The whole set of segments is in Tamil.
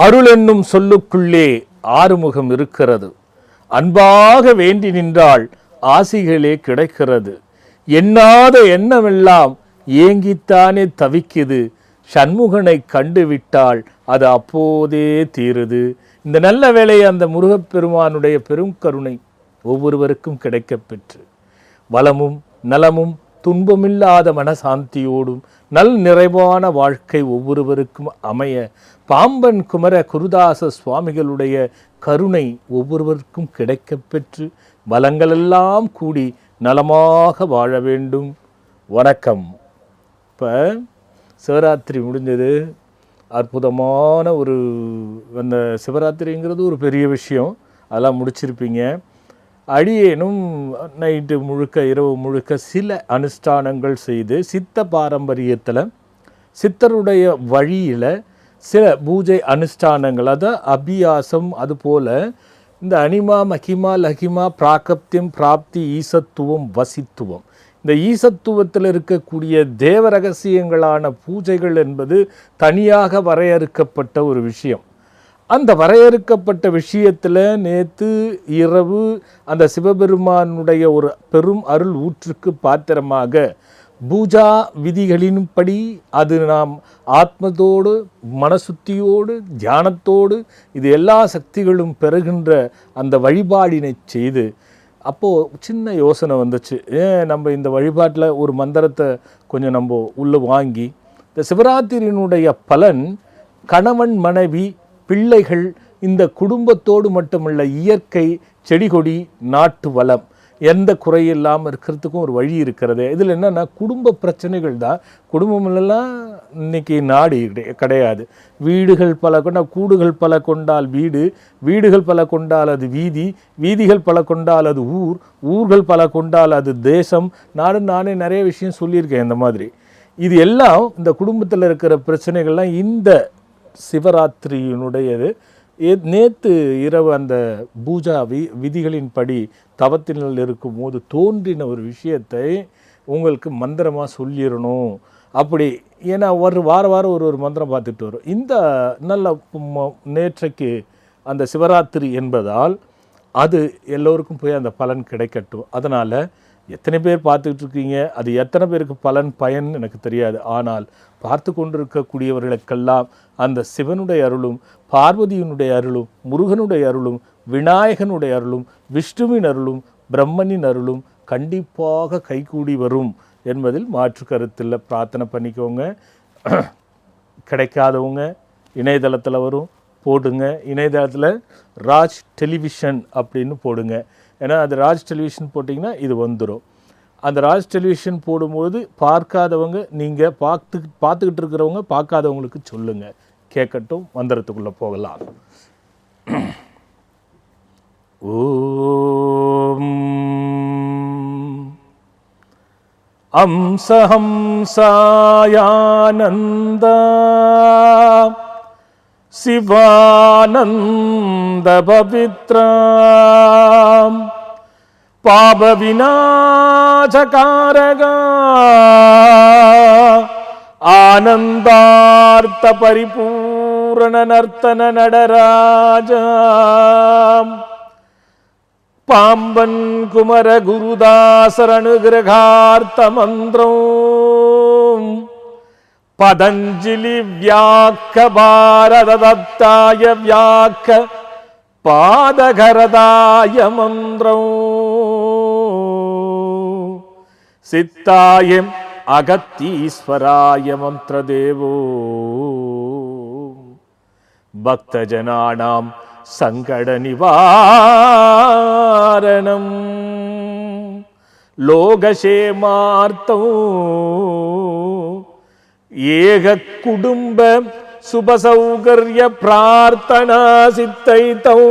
அருள் என்னும் சொல்லுக்குள்ளே ஆறுமுகம் இருக்கிறது. அன்பாக வேண்டி நின்றால் ஆசிகளே கிடைக்கிறது. எண்ணாத எண்ணமெல்லாம் ஏங்கித்தானே தவிக்குது. சண்முகனை கண்டுவிட்டால் அது அப்போதே தீருது. இந்த நல்ல வேளை அந்த முருகப்பெருமானுடைய பெரும் கருணை ஒவ்வொருவருக்கும் கிடைக்கப் பெற்று வளமும் நலமும் துன்பமில்லாத மனசாந்தியோடும் நல் நிறைவான வாழ்க்கை ஒவ்வொருவருக்கும் அமைய பாம்பன் குமர குருதாச சுவாமிகளுடைய கருணை ஒவ்வொருவருக்கும் கிடைக்கப் பெற்று வளங்களெல்லாம் கூடி நலமாக வாழ வேண்டும். வணக்கம். இப்போ சிவராத்திரி முடிஞ்சது. அற்புதமான அந்த சிவராத்திரிங்கிறது ஒரு பெரிய விஷயம். அதெல்லாம் முடிச்சிருப்பீங்க. அடியேனும் நைட்டு முழுக்க இரவு முழுக்க சில அனுஷ்டானங்கள் செய்து சித்த பாரம்பரியத்தில் சித்தருடைய வழியில் சில பூஜை அனுஷ்டானங்கள், அதான் அபியாசம். அதுபோல் இந்த அனிமா மகிமா லகிமா பிராகப்தியம் பிராப்தி ஈசத்துவம் வசித்துவம், இந்த ஈசத்துவத்தில் இருக்கக்கூடிய தேவ ரகசியங்களான பூஜைகள் என்பது தனியாக வரையறுக்கப்பட்ட ஒரு விஷயம். அந்த வரையறுக்கப்பட்ட விஷயத்தில் நேற்று இரவு அந்த சிவபெருமானுடைய ஒரு பெரும் அருள் ஊற்றுக்கு பாத்திரமாக பூஜா விதிகளின்படி அது நாம் ஆத்மத்தோடு மனசுத்தியோடு தியானத்தோடு இது எல்லா சக்திகளும் பெறுகின்ற அந்த வழிபாடினை செய்து அப்போது சின்ன யோசனை வந்துச்சு. நம்ம இந்த வழிபாட்டில் ஒரு மந்திரத்தை கொஞ்சம் நம்ம உள்ளே வாங்கி இந்த சிவராத்திரியினுடைய பலன் கணவன் மனைவி பிள்ளைகள் இந்த குடும்பத்தோடு மட்டுமல்ல இயற்கை செடி கொடி நாட்டு வளம் எந்த குறையில்லாமல் இருக்கிறதுக்கும் ஒரு வழி இருக்கிறது. இதில் என்னென்னா குடும்ப பிரச்சனைகள் தான். குடும்பமெல்லாம் இன்றைக்கி நாடு கிடையாது. வீடுகள் பல கொண்டால் கூடுகள் பல கொண்டால் வீடு, வீடுகள் பல கொண்டால் அது வீதி, வீதிகள் பல கொண்டால் அது ஊர், ஊர்கள் பல கொண்டால் அது தேசம், நாடு. நானே நிறைய விஷயம் சொல்லியிருக்கேன் இந்த மாதிரி. இது எல்லாம் இந்த குடும்பத்தில் இருக்கிற பிரச்சனைகள்லாம் இந்த சிவராத்திரியினுடையது. நேற்று இரவு அந்த பூஜா விதிகளின்படி தவத்தினில் இருக்கும்போது தோன்றின ஒரு விஷயத்தை உங்களுக்கு மந்திரமாக சொல்லிடணும் அப்படி. ஏன்னா வாரம் ஒரு மந்திரம் பார்த்துட்டு வரும். இந்த நல்ல நேற்றைக்கு அந்த சிவராத்திரி என்பதால் அது எல்லோருக்கும் போய் அந்த பலன் கிடைக்கட்டும். அதனால் எத்தனை பேர் பார்த்துக்கிட்டு இருக்கீங்க, அது எத்தனை பேருக்கு பலன் பயன் எனக்கு தெரியாது. ஆனால் பார்த்து கொண்டிருக்கக்கூடியவர்களுக்கெல்லாம் அந்த சிவனுடைய அருளும் பார்வதியினுடைய அருளும் முருகனுடைய அருளும் விநாயகனுடைய அருளும் விஷ்ணுவின் அருளும் பிரம்மனின் அருளும் கண்டிப்பாக கைகூடி வரும் என்பதில் மாற்று கருத்தில் பிரார்த்தனை பண்ணிக்கோங்க. கிடைக்காதவங்க இணையதளத்தில் வரும், போடுங்க. இணையதளத்தில் ராஜ் டெலிவிஷன் அப்படின்னு போடுங்க. ஏன்னா அது ராஜ் டெலிவிஷன் போட்டிங்கன்னா இது வந்துடும். அந்த ராஜ் டெலிவிஷன் போடும்போது பார்க்காதவங்க, நீங்கள் பார்த்துக்கிட்டு இருக்கிறவங்க பார்க்காதவங்களுக்கு சொல்லுங்கள், கேட்கட்டும். மந்திரத்துக்குள்ளே போகலாம். ஓம் அம்சஹம்சாயானந்தா சிவானந்த பவித்ரா பாப விநாசகாரகா ஆனந்தார்த்த பரிபூரண நர்த்தன நடராஜா பாம்பன் குமர குருதாசரனுகிரகார்த்த மந்திரம் பதஞ்சலி வியாக்க பாரத தத்தாய வியாக்க பாதகரதாய மந்திரம் சித்தாயம் அகத்தீஸ்வராய மந்திரதேவோ பக்தஜனானாம் சங்கட நிவாரணம் லோகசேமார்த்தம் ஏக குடும்ப சுபசௌகர்ய பிரார்த்தனா சித்தைத்தௌ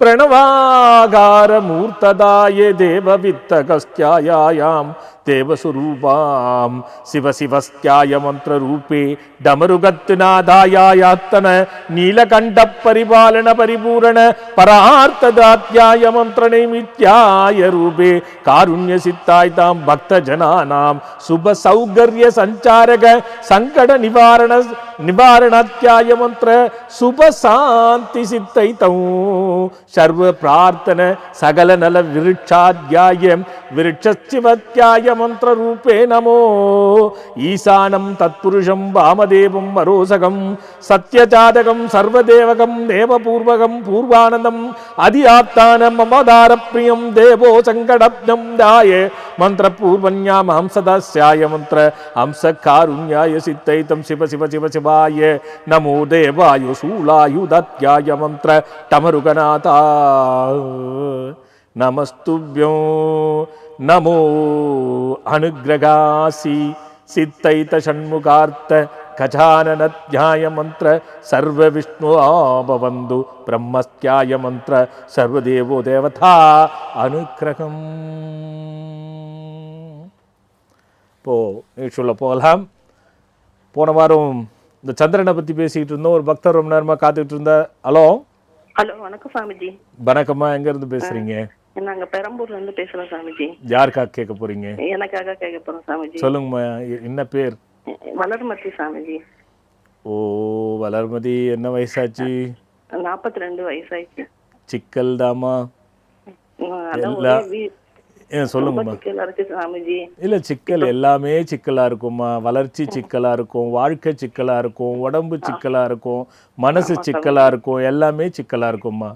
பிரணவாகார மூர்த்ததாய தேவ வித்தகஸ்யாயாம் தேவஸ்வரூபாம் சிவசிவஸ்தியாய மந்திர ரூபே டமருகத்நாதாயாத்தன நீலகண்ட பரிபாலன பரிபூரண பரார்த்ததாத்யாய மந்திர நைமித்யாய ரூபே காருண்ய சித்தாய் தாம் பக்த ஜனானாம் சுப சௌகர்ய சஞ்சாரக சங்கட நிவாரணாத்யாய மந்திர சுப சாந்தி சித்தை தௌ சர்வ பிரார்த்தன சகல நல விருட்சாத்யாய விருட்சசிவத்யாய மந்திர ரூபே நமோ ஈசானம் தத்புருஷம் வாமதேவம் வரோசகம் சத்யஜாதகம் சர்வதேவகம் தேவபூர்வகம் பூர்வானந்தம் அதிஆப்தானம் மமதார பிரியம் தேவோ சங்கடப்னம் தாய மந்திர பூர்வன்யாம் ஹம்சதாஸ்யாய மந்திர ஹம்ச காருண்யாய சித்தைதம் சிவ சிவ சிவ சிவாய நமோ தேவாய சூலாயுதத்யாய மந்திர டமருகநாதா நமஸ்துப்யோ நமோ அனுக்ரகாசி சித்தைத ஷண்முகார்த்த கஜானனத்யாய மந்திர சர்வ விஷ்ணு ஆபவந்து பிரம்மஸ்தியாய மந்திர சர்வதேவோ தேவதா அனுக்கிரகம். இப்போ நிகழ்ச்சியுள்ள போகலாம். போன வாரம் இந்த சந்திரனை பற்றி பேசிக்கிட்டு இருந்தோம். ஒரு பக்தர் ரொம்ப நேரமாக காத்துக்கிட்டு இருந்தா. ஹலோ ஹலோ, வணக்கம் சாமிஜி. வணக்கம்மா, எங்கேருந்து பேசுகிறீங்க? நாங்கள் பெரம்பூர்ல இருந்து பேசுகிறோம் சாமிஜி. யாருக்காக கேட்க போகிறீங்க? எனக்காக கேட்க போகிறோம் சாமிஜி. சொல்லுங்கம்மா, என்ன பேர்? வளர்மதி சாமிஜி. ஓ, வளர்மதி, என்ன வயசாச்சு? 42 வயசாச்சு. சிக்கல் தாமா? சொல்லுங்கம்மா. சாமிஜி இல்லை, சிக்கல் எல்லாமே சிக்கலாக இருக்கும்மா. வளர்ச்சி சிக்கலாக இருக்கும், வாழ்க்கை சிக்கலாக இருக்கும், உடம்பு சிக்கலாக இருக்கும், மனசு சிக்கலாக இருக்கும், எல்லாமே சிக்கலாக இருக்கும்மா.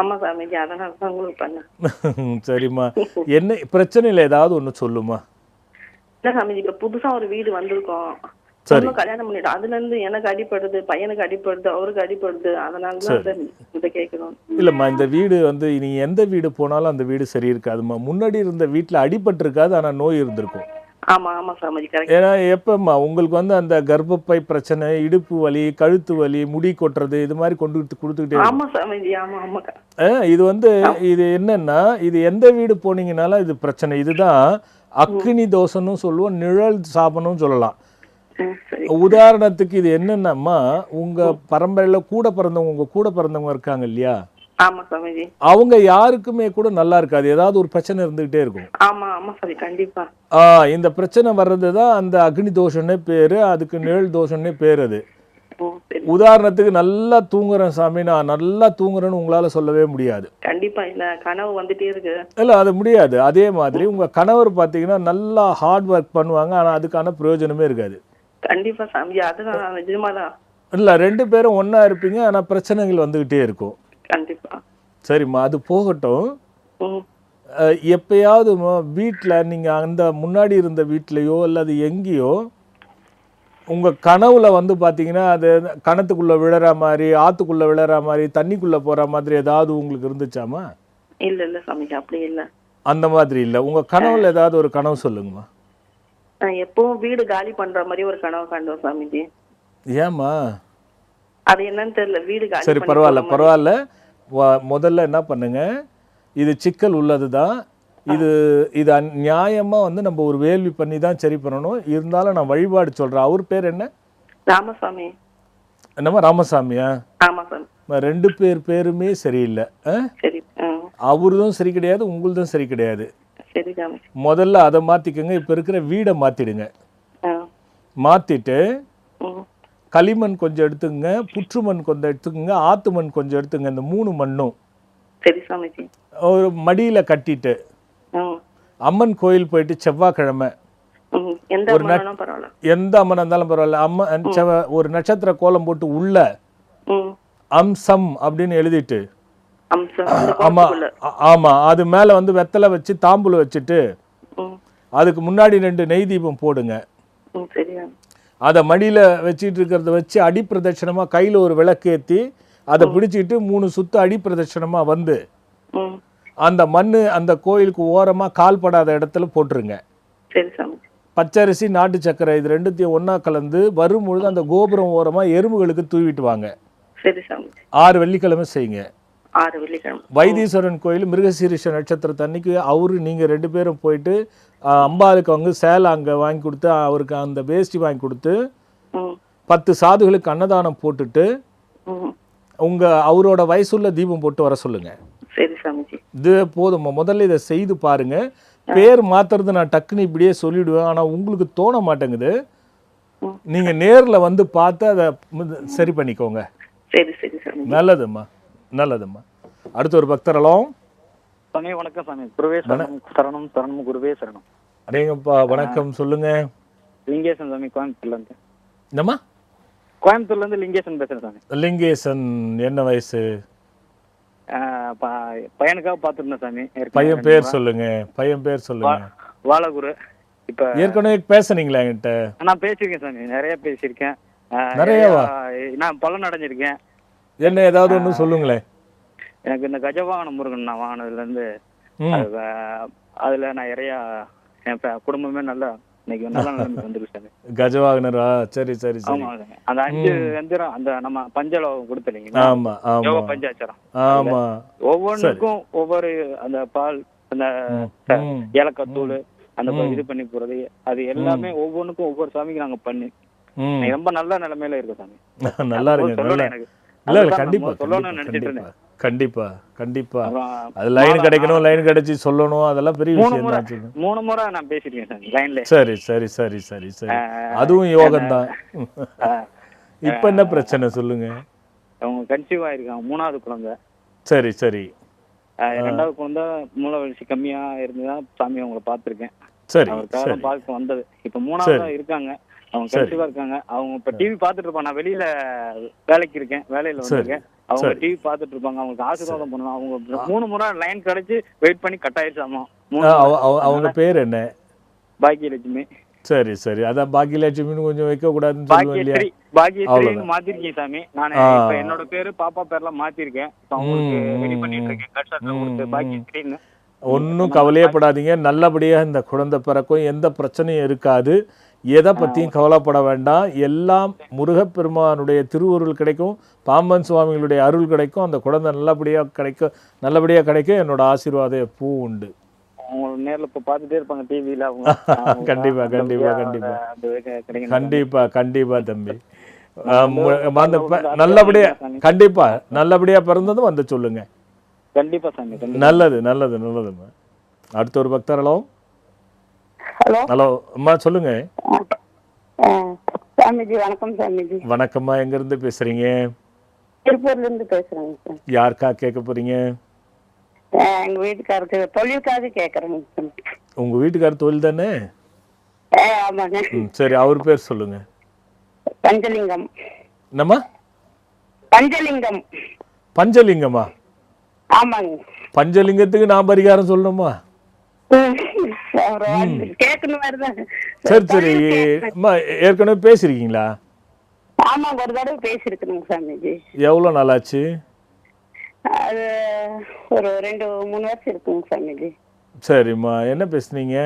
ஆமா சாமிஜி, அதனால தான் உங்களுக்கு பண்ணேன். சரிம்மா, என்ன பிரச்சனையில் ஏதாவது ஒன்று சொல்லுமா. இல்லை சாமிஜி, இப்போ புதுசா ஒரு வீடு வந்திருக்கோம். கல்யாணம் பண்ணிட்டு அதுல இருந்து எனக்கு அடிப்படுது, பையனுக்கு அடிப்படுது, அவருக்கு அடிப்படுது. அதனாலதான் இதை கேட்கணும். இல்லம்மா, இந்த வீடு வந்து நீ எந்த வீடு போனாலும் அந்த வீடு சரி இருக்காதுமா. முன்னாடி இருந்த வீட்டுல அடிபட்டு இருக்காது, ஆனா நோய் இருந்திருக்கும். ஆமா ஆமா சாமிஜி, கரெக்ட். ஏன்னா எப்பம்மா உங்களுக்கு வந்து அந்த கர்ப்பப்பை பிரச்சனை, இடுப்பு வலி, கழுத்து வலி, முடி கொட்டுறது, இது மாதிரி கொடுத்துக்கிட்டே. ஆமா சாமிஜி, ஆமா ஆமா. இது வந்து இது என்னன்னா, இது எந்த வீடு போனீங்கனாலும் இது பிரச்சனை. இதுதான் அக்னி தோஷம்னு சொல்லுவோம், நிழல் சாபனும் சொல்லலாம். உதாரணத்துக்கு இது என்னன்னாம்மா, உங்க பரம்பரையில கூட பிறந்தவங்க இருக்காங்க இல்லையா, ஆமா சாமிஜி, அவங்க யாருக்குமே கூட நல்லா இருக்காது, ஏதாவது ஒரு பிரச்சனை இருந்துகிட்டே இருக்கும். ஆமா ஆமா சாமி, கண்டிப்பா. இந்த பிரச்சனை வர்றதுதான் அந்த அக்னி தோஷம்னே பேரு, அதுக்கு நிழல் தோஷம்னே பேரு. அது உதாரணத்துக்கு நல்லா தூங்குறேன் சாமி, நான் நல்லா தூங்குறேன்னு உங்களால சொல்லவே முடியாது. கண்டிப்பா இல்ல, கனவு வந்துட்டே இருக்கு. இல்ல, அது முடியாது. அதே மாதிரி உங்க கணவர் பாத்தீங்கன்னா நல்லா ஹார்ட் ஒர்க் பண்ணுவாங்க, ஆனா அதுக்கான பிரயோஜனமே இருக்காது. கண்டிப்பா சாமி, அதுதான் நிஜமாதான். இல்ல, 2 பேரும் ஒன்னா இருப்பீங்க, ஆனா பிரச்சனைகள் வந்துகிட்டே இருக்கும். கண்டிப்பா. சரிம்மா, அது போகட்டும். எப்பயாவது வீட்டுல நீங்க அந்த முன்னாடி இருந்த வீட்லயோ அல்லது எங்கேயோ உங்க கனவுல வந்து பாத்தீங்கன்னா அது கணத்துக்குள்ள விழற மாதிரி, ஆத்துக்குள்ள விழற மாதிரி, தண்ணிக்குள்ள போற மாதிரி ஏதாவது உங்களுக்கு இருந்துச்சாமா? இல்ல இல்ல சாமி, அப்படி இல்ல. அந்த மாதிரி இல்ல. உங்க கனவுல ஏதாவது ஒரு கனவு சொல்லுங்கம்மா. எப்பவும் வீடு காலி பண்ற மாதிரி ஒரு கனவு கண்டோம் சாமிஜி. ஏமா? அது என்னன்னு தெரியல, வீடு காலி. சரி, பரவாயில்ல. முதல்ல என்ன பண்ணுங்க, இது சிக்கல் உள்ளதுதான். இது நியாயமா வந்து நம்ம ஒரு வேள்வி பண்ணி தான் சரி பண்ணணும். இருந்தாலும் நான் வழிபாடு சொல்றேன். அவர் பேர் என்ன? ராமசாமி. என்னமா ராமசாமியா? ஆமா சாமி. 2 பேருமே சரியில்லை. சரி. அவருதும் சரி கிடையாது, உங்களுதும் சரி கிடையாது. சரி சாமி. முதல்ல அதை மாத்திக்கங்க. இப்ப இருக்கிற வீடை மாத்திடுங்க. மாத்திட்டு களிமண் கொஞ்சம் எடுத்துங்க, புற்றுமண் கொஞ்சம் எடுத்துக்கங்க, ஆத்து மண் கொஞ்சம் எடுத்துங்க. இந்த 3 மண்ணும் சரி சாமிஜி ஒரு மடியில கட்டிட்டு அம்மன் கோயில் போயிட்டு செவ்வாய்க்கிழமை எந்த அம்மன் இருந்தாலும் பரவாயில்ல, அம்மன் ஒரு நட்சத்திர கோலம் போட்டு உள்ள அம்சம் அப்படின்னு எழுதிட்டு, ஆமா ஆமா, அது மேல வந்து வெத்தலை வச்சு தாம்பூல வச்சுட்டு அதுக்கு முன்னாடி 2 நெய் தீபம் போடுங்க. அதை மடியில வச்சிட்டு இருக்கிறத வச்சு அடி பிரதட்சணமா கையில ஒரு விளக்கு ஏற்றி அதை பிடிச்சிட்டு 3 சுத்து அடி பிரதட்சணமா வந்து அந்த மண்ணு அந்த கோயிலுக்கு ஓரமா கால்படாத இடத்துல போட்டுருங்க. பச்சரிசி, நாட்டு சக்கரை இது 2த்தையும் ஒன்னா கலந்து வரும்பொழுது அந்த கோபுரம் ஓரமா எறும்புகளுக்கு தூவிட்டு வாங்க. 6 வெள்ளிக்கிழமை செய்யுங்க. 6 வெள்ளிக்கிழமை. வைத்தீஸ்வரன் கோயில் மிருகசீரிஷ நட்சத்திரத்து அன்னைக்கு நீங்கள் 2 பேரும் போயிட்டு அம்பாளுக்கு அவங்க சேலை அங்கே வாங்கி கொடுத்து அவருக்கு அந்த வேஷ்டி வாங்கி கொடுத்து 10 சாதுகளுக்கு அன்னதானம் போட்டுட்டு அவரோட வயசுள்ள தீபம் போட்டு வர சொல்லுங்க. சரி சாமிஜி. இது போதும். முதல்ல இதை செய்து பாருங்க. பேர் மாத்துறது நான் டக்குன்னு இப்படியே சொல்லிடுவேன், ஆனால் உங்களுக்கு தோண மாட்டேங்குது. நீங்க நேரில் வந்து பார்த்து அதை சரி பண்ணிக்கோங்க. சரி சரி சாமி. நல்லதும்மா நல்லதும்மா. அடுத்து ஒரு பக்தரலாம். சாமி வணக்கம் சாமி. குருவே சரணம். சரணம் சரணம் குருவே சரணம். அடேங்கப்பா வணக்கம். சொல்லுங்க. லிங்கேசன் சாமி, கோயம்புத்தூர்ல இருந்து. என்னம்மா? கோயம்புத்தூர்ல இருந்து லிங்கேசன் பேசுறேன் சாமி. லிங்கேசன் என்ன வயசு? பையனுக்காக பாத்துருந்தேன் சாமி. பையன் பேர் சொல்லுங்க. பையன் பேர் சொல்லுங்க. வாழகுரு. இப்ப ஏற்கனவே பேசுனீங்களா என்கிட்ட? நான் பேசிருக்கேன் சாமி, நிறைய பேசியிருக்கேன். நிறையவா? நான் பலன் அடைஞ்சிருக்கேன். என்ன ஏதாவது ஒன்று சொல்லுங்களேன். எனக்கு இந்த கஜவாகன முருகன் நான் வாங்கினதுல இருந்து அதுல நான் நிறைய என் குடும்பமே நல்லா இன்னைக்கு நல்ல நிலைமைக்கு வந்துருக்கு சாமி. கஜவாகனரா? சரி சரி சரி. ஆமா சாமி. அந்த 5 எந்திரம் அந்த நம்ம பஞ்சலோகம் கொடுத்தீங்களா? ஆமா ஆமா. யோக பஞ்சாச்சரம். ஆமா. ஒவ்வொன்றுக்கும் ஒவ்வொரு அந்த பால், அந்த ஏலக்காய் தூள், அந்த இது பண்ணி போறது, அது எல்லாமே ஒவ்வொன்றுக்கும் ஒவ்வொரு சாமிக்கு நாங்க பண்ணி ரொம்ப நல்ல நிலைமையில இருக்கு சாமி. நல்லா இருக்கு. இல்ல இல்ல கண்டிப்பா சொல்லணும்னு நினைச்சிட்டு இருந்தேன். கண்டிப்பா கண்டிப்பா. அது லைன் கிடைக்கணும், லைன் கிடைச்சி சொல்லணும், அதெல்லாம் பெரிய விஷயம் தான். 3 முறை நான் பேசிருக்கேன் சாமி லைன்ல. சரி சரி சரி சரி சரி. அதுவும் யோகம் தான். இப்ப என்ன பிரச்சனை சொல்லுங்க. அவங்க கன்சீவ் ஆயிருக்காங்க, 3வது குழந்தை. சரி சரி. 2வது குழந்தை மூல வளர்ச்சி கம்மியா இருந்துதான் சாமி அவங்கள பாத்துருக்கேன். சரி அவருக்காக பார்க்க வந்தது. இப்ப 3வது இருக்காங்க, அவங்க கன்சீவா இருக்காங்க. அவங்க இப்ப டிவி பாத்துட்டு இருப்பாங்க. நான் வெளியில வேலைக்கு இருக்கேன், வேலையில வந்திருக்கேன். அவங்க டிவி பாத்துட்டு இருப்பாங்க. அவங்களுக்கு ஆசீர்வாதம் பண்ணணும். அவங்க 3 முறை லைன் கிடைச்சு வெயிட் பண்ணி கட் ஆயிடுச்சாமா. அவங்க பேர் என்ன? பாக்கியலட்சுமி. சரி சரி. அதான் பாக்கியலட்சுமின்னு கொஞ்சம் வைக்க கூடாதுன்னு சொல்லுவேன் இல்லையா? பாக்கியஸ்ரீன்னு மாத்திருக்கேன் சாமி. நான் இப்ப என்னோட பேரு பாப்பா பேர்லாம் மாத்திருக்கேன். அவங்களுக்கு ரெடி பண்ணிட்டு இருக்கேன். கட்சாட்ல கொடுத்து பாக்கியஸ்ரீன்னு. ஒன்றும் கவலையப்படாதீங்க. நல்லபடியா இந்த குழந்தை பிறக்கும், எந்த பிரச்சனையும் இருக்காது. எதை பற்றியும் கவலைப்பட வேண்டாம். எல்லாம் முருகப்பெருமானுடைய திருவருள் கிடைக்கும், பாம்பன் சுவாமிகளுடைய அருள் கிடைக்கும். அந்த குழந்தை நல்லபடியாக கிடைக்கும். என்னோட ஆசீர்வாதம் எப்பவும் உண்டு. நேர்ல இப்ப பாத்துட்டே இருப்பாங்க டிவில அவங்க. கண்டிப்பா கண்டிப்பா கண்டிப்பா கண்டிப்பா கண்டிப்பா தம்பி. நல்லபடியா கண்டிப்பா நல்லபடியா பிறந்ததும் வந்து சொல்லுங்க. கண்டிப்பா சாமி. நல்லது நல்லது நல்லதும்மா. அடுத்த ஒரு பக்தரலாம். ஹலோ ஹலோ அம்மா சொல்லுங்க. சாமிஜி வணக்கம். சாமிஜி வணக்கம்மா. எங்க இருந்து பேசுறீங்க? திருப்பூர்ல இருந்து பேசுறேங்க சார். யாருக்கா கேட்க போறீங்க? எங்க வீட்டுக்காரருக்கு தொழிலுக்காக கேக்குறேங்க சார். உங்க வீட்டுக்காரர் தொழில் தானே? ஆமாங்க. சரி, அவர் பேர் சொல்லுங்க. பஞ்சலிங்கம். என்னம்மா? பஞ்சலிங்கம். பஞ்சலிங்கமா? ஆமாங்க. பஞ்சலிங்கத்துக்கு நான் பரிகாரம் சொல்லணுமா? கேட்கணும் மாதிரிதான். சரி சரி. அம்மா ஏற்கனவே பேசிருக்கீங்களா? ஆமாங்க, ஒரு தடவை பேசிருக்கணுங்க சாமிஜி. எவ்வளவு நாளாச்சு? அது ஒரு 2-3 வருஷம் இருக்குங்க சாமிஜி. சரிம்மா, என்ன பேசுனீங்க?